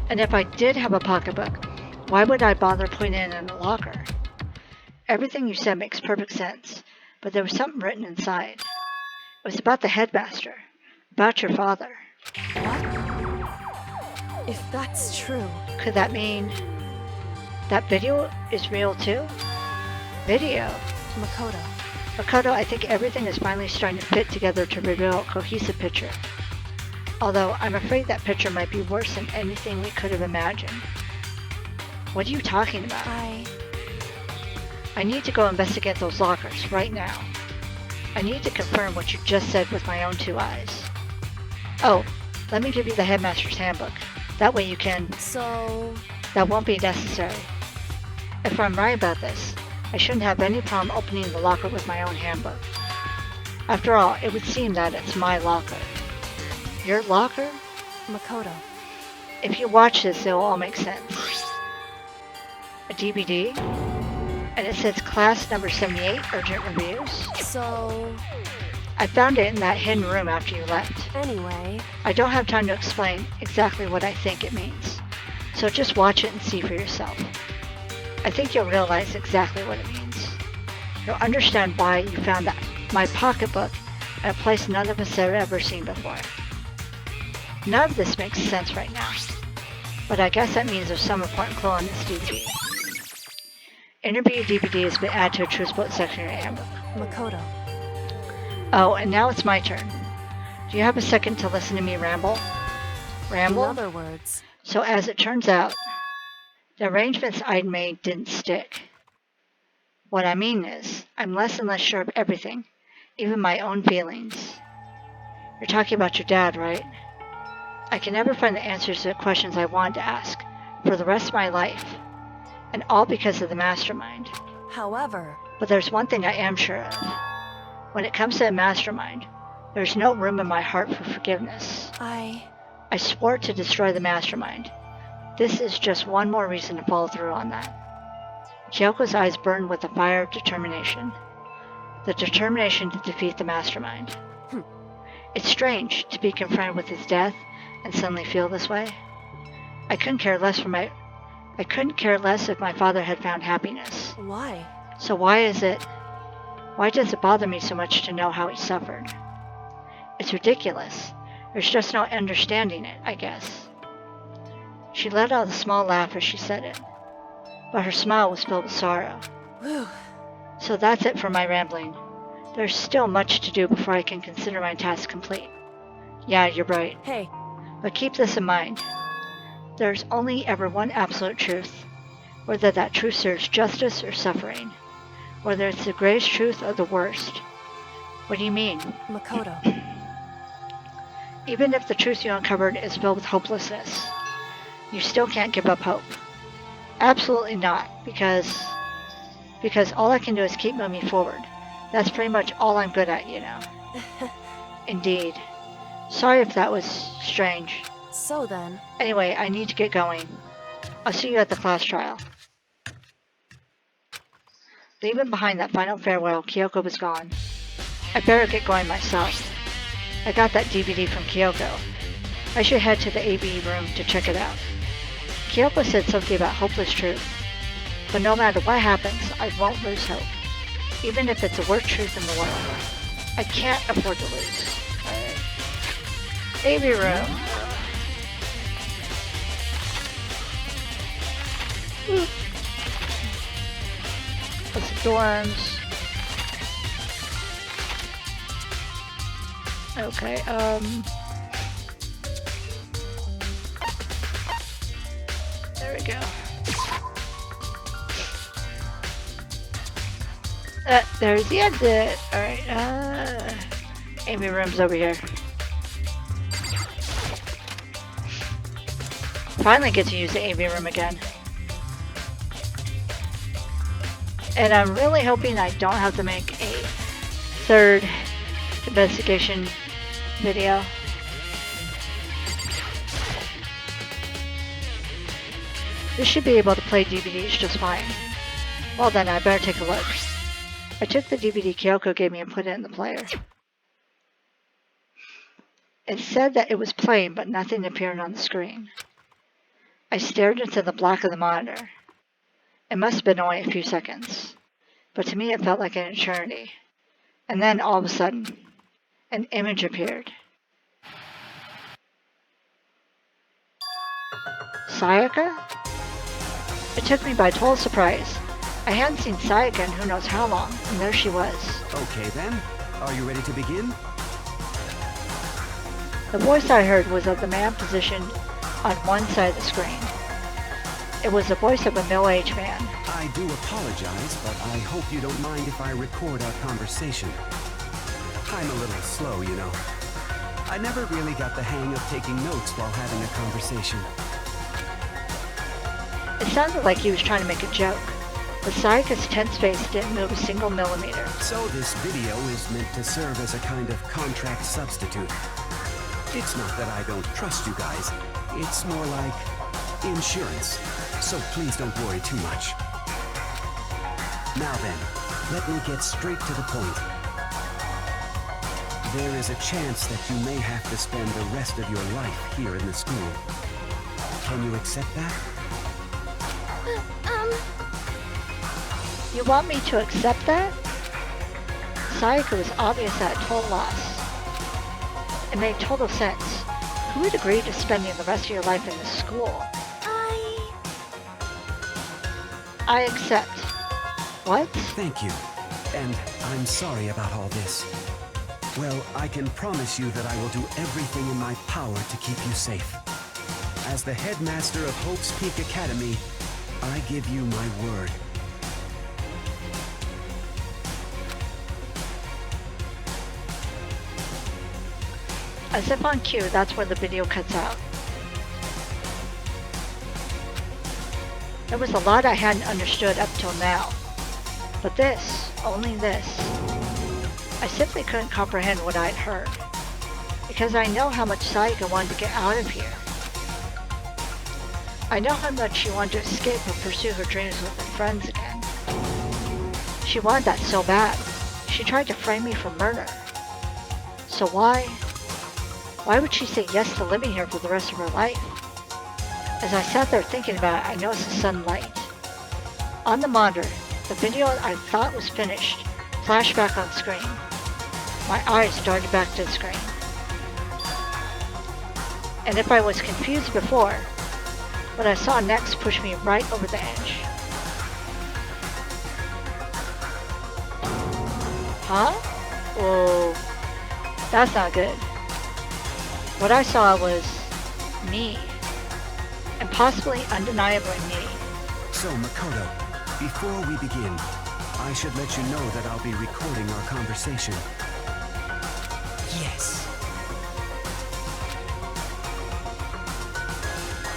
And if I did have a pocketbook, why would I bother putting it in a locker? Everything you said makes perfect sense, but there was something written inside. It was about the headmaster, about your father. What? If that's true... Could that mean that video is real too? Video? Makoto. Makoto, I think everything is finally starting to fit together to reveal a cohesive picture. Although I'm afraid that picture might be worse than anything we could have imagined. What are you talking about? I need to go investigate those lockers right now. I need to confirm what you just said with my own two eyes. Oh, let me give you the headmaster's handbook. That way you can... So... That won't be necessary. If I'm right about this, I shouldn't have any problem opening the locker with my own handbook. After all, it would seem that it's my locker. Your locker? Makoto. If you watch this, it'll all make sense. A DVD? And it says class number 78, urgent reviews. So... I found it in that hidden room after you left. Anyway... I don't have time to explain exactly what I think it means, so just watch it and see for yourself. I think you'll realize exactly what it means. You'll understand why you found my pocketbook at a place none of us have ever seen before. None of this makes sense right now, but I guess that means there's some important clue on this DVD. Interview DVD has been added to a Truth Boat section of your handbook. Makoto. Oh, and now it's my turn. Do you have a second to listen to me ramble? Ramble? In other words... So as it turns out, the arrangements I'd made didn't stick. What I mean is, I'm less and less sure of everything, even my own feelings. You're talking about your dad, right? I can never find the answers to the questions I wanted to ask for the rest of my life, and all because of the mastermind. However... But there's one thing I am sure of. When it comes to the mastermind, there's no room in my heart for forgiveness. I swore to destroy the mastermind. This is just one more reason to follow through on that. Kyoko's eyes burned with the fire of determination. The determination to defeat the mastermind. It's strange to be confronted with his death and suddenly feel this way. I couldn't care less if my father had found happiness. Why? So why does it bother me so much to know how he suffered? It's ridiculous. There's just no understanding it, I guess. She let out a small laugh as she said it, but her smile was filled with sorrow. Whew. So that's it for my rambling. There's still much to do before I can consider my task complete. Yeah, you're right. Hey. But keep this in mind. There's only ever one absolute truth, whether that truth serves justice or suffering, whether it's the greatest truth or the worst. What do you mean? Makoto. Even if the truth you uncovered is filled with hopelessness, you still can't give up hope. Absolutely not, because all I can do is keep moving forward. That's pretty much all I'm good at, you know. Indeed. Sorry if that was strange. So then... Anyway, I need to get going. I'll see you at the class trial. Leaving behind that final farewell, Kyoko was gone. I better get going myself. I got that DVD from Kyoko. I should head to the AV room to check it out. Kyoko said something about hopeless truth. But no matter what happens, I won't lose hope. Even if it's the worst truth in the world. I can't afford to lose. Alright. AV room. What's the dorms? Okay, there we go. There's the exit. Alright, AV room's over here. Finally get to use the AV room again. And I'm really hoping I don't have to make a third investigation video. This should be able to play DVDs just fine. Well then, I better take a look. I took the DVD Kyoko gave me and put it in the player. It said that it was playing, but nothing appeared on the screen. I stared into the black of the monitor. It must have been only a few seconds, but to me it felt like an eternity. And then all of a sudden, an image appeared. Sayaka? It took me by total surprise. I hadn't seen Sayaka in who knows how long, and there she was. Okay then, are you ready to begin? The voice I heard was of the man positioned on one side of the screen. It was the voice of a middle-aged man. I do apologize, but I hope you don't mind if I record our conversation. I'm a little slow, you know. I never really got the hang of taking notes while having a conversation. It sounded like he was trying to make a joke, but Sayaka's tense face didn't move a single millimeter. So this video is meant to serve as a kind of contract substitute. It's not that I don't trust you guys. It's more like insurance. So please don't worry too much. Now then, let me get straight to the point. There is a chance that you may have to spend the rest of your life here in the school. Can you accept that? You want me to accept that? Sayaka was obviously at a total loss. It made total sense. Who would agree to spending the rest of your life in the school? I accept. What? Thank you. And I'm sorry about all this. Well, I can promise you that I will do everything in my power to keep you safe. As the headmaster of Hope's Peak Academy, I give you my word. As if on cue, that's where the video cuts out. There was a lot I hadn't understood up till now. But this, only this, I simply couldn't comprehend what I'd heard. Because I know how much Sayaka wanted to get out of here. I know how much she wanted to escape and pursue her dreams with her friends again. She wanted that so bad. She tried to frame me for murder. So why would she say yes to living here for the rest of her life? As I sat there thinking about it, I noticed a sudden light. On the monitor, the video I thought was finished flashed back on screen. My eyes darted back to the screen. And if I was confused before, what I saw next pushed me right over the edge. Huh? Whoa. That's not good. What I saw was me. And possibly undeniably me. So, Makoto, before we begin, I should let you know that I'll be recording our conversation. Yes.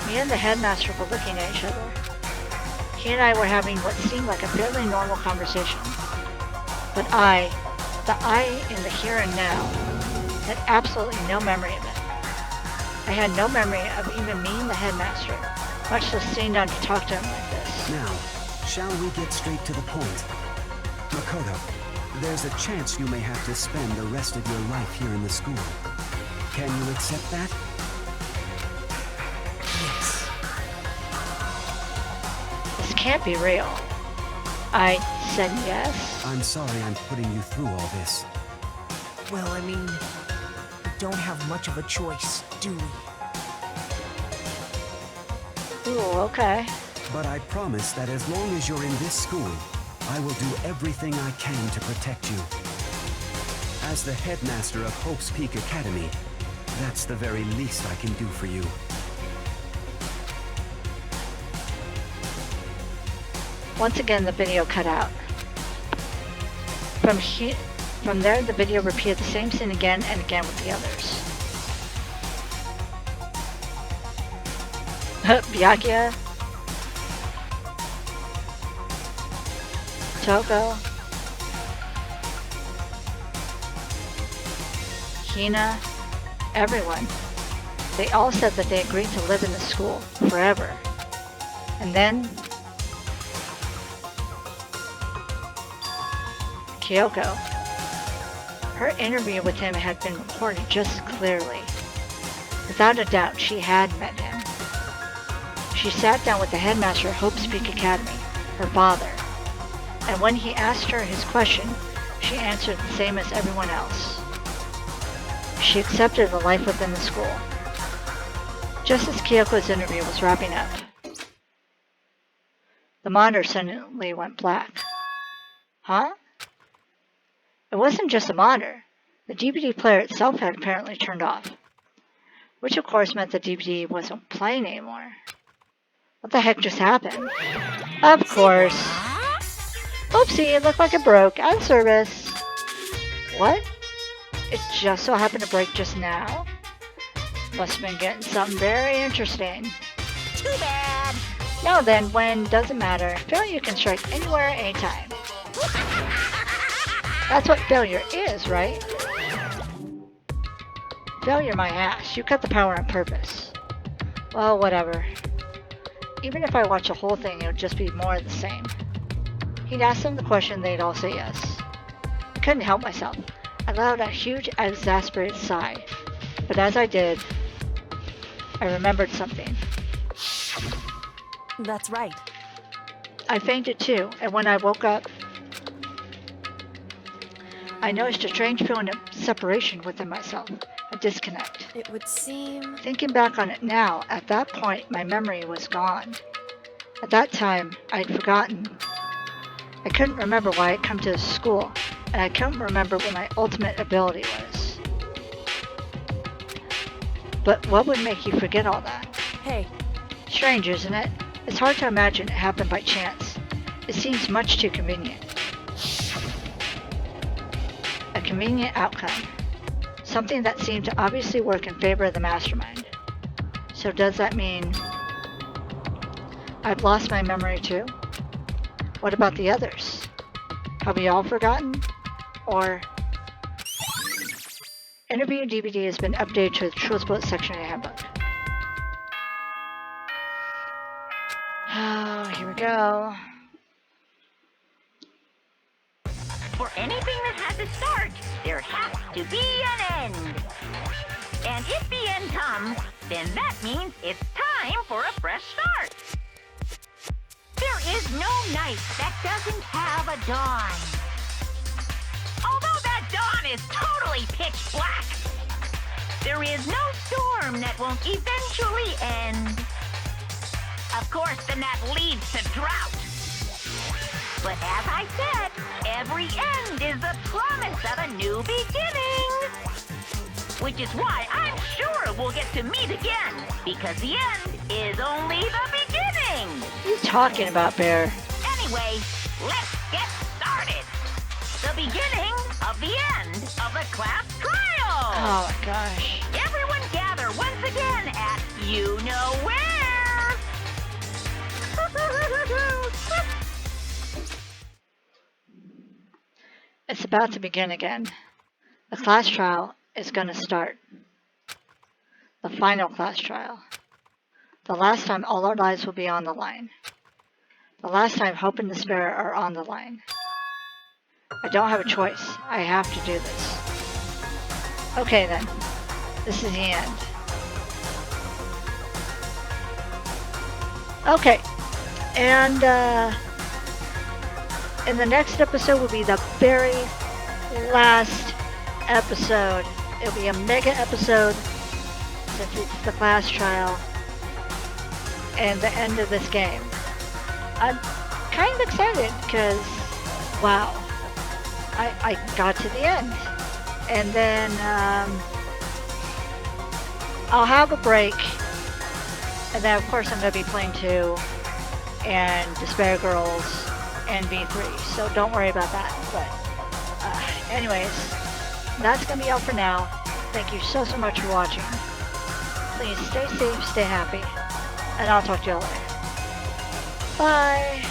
Me and the headmaster were looking at each other. He and I were having what seemed like a fairly normal conversation. But the I in the here and now, had absolutely no memory of it. I had no memory of even meeting the headmaster, much less sitting down to talk to him like this. Now, shall we get straight to the point? Makoto, there's a chance you may have to spend the rest of your life here in the school. Can you accept that? Yes. This can't be real. I said yes. I'm sorry I'm putting you through all this. Well, I mean, we don't have much of a choice, do we? Ooh, okay. But I promise that as long as you're in this school, I will do everything I can to protect you. As the headmaster of Hope's Peak Academy, that's the very least I can do for you. Once again, the video cut out. From there, the video repeated the same scene again and again with the others. Byakuya. Toko. Hina. Everyone. They all said that they agreed to live in the school forever. And then Kyoko. Her interview with him had been reported just clearly. Without a doubt, she had met him. She sat down with the headmaster of Hope's Peak Academy, her father, and when he asked her his question, she answered the same as everyone else. She accepted the life within the school. Just as Kyoko's interview was wrapping up, the monitor suddenly went black. Huh? It wasn't just a monitor. The DVD player itself had apparently turned off, which of course meant the DVD wasn't playing anymore. What the heck just happened? Of course. Oopsie, it looked like it broke. Out of service. What? It just so happened to break just now? Must have been getting something very interesting. Too bad. Now then, when doesn't matter. Failure can strike anywhere, anytime. That's what failure is, right? Failure my ass. You cut the power on purpose. Well, whatever. Even if I watch the whole thing, it would just be more of the same. He'd ask them the question, they'd all say yes. I couldn't help myself. I let out a huge, exasperated sigh. But as I did, I remembered something. That's right. I fainted too, and when I woke up, I noticed a strange feeling of separation within myself, a disconnect. It would seem... Thinking back on it now, at that point, my memory was gone. At that time, I'd forgotten. I couldn't remember why I'd come to the school, and I couldn't remember what my ultimate ability was. But what would make you forget all that? Hey, Strange, isn't it? It's hard to imagine it happened by chance. It seems much too convenient. A convenient outcome. Something that seemed to obviously work in favor of the mastermind. So does that mean I've lost my memory too? What about the others? Have we all forgotten? Or... Interview DVD has been updated to the Truth Bullet section of the handbook. Oh, here we go. For anything that has a start, there has to be an end. And if the end comes, then that means it's time for a fresh start. There is no night that doesn't have a dawn. Although that dawn is totally pitch black, there is no storm that won't eventually end. Of course, then that leads to drought. But as I said, every end is the promise of a new beginning. Which is why I'm sure we'll get to meet again, because the end is only the beginning. What are you talking about, Bear? Anyway, let's get started. The beginning of the end of the class trial. Oh my gosh. Everyone gather once again at you know where. It's about to begin again. The class trial is going to start. The final class trial. The last time all our lives will be on the line. The last time hope and despair are on the line. I don't have a choice. I have to do this. Okay then. This is the end. Okay. And in the next episode will be the very last episode. It'll be a mega episode since it's the class trial and the end of this game. I'm kind of excited because, wow, I got to the end. And then I'll have a break. And then, of course, I'm going to be playing 2 and Despair Girls and V3. So don't worry about that. But anyways, that's going to be all for now. Thank you so much for watching. Please stay safe, stay happy. and I'll talk to you later. Bye.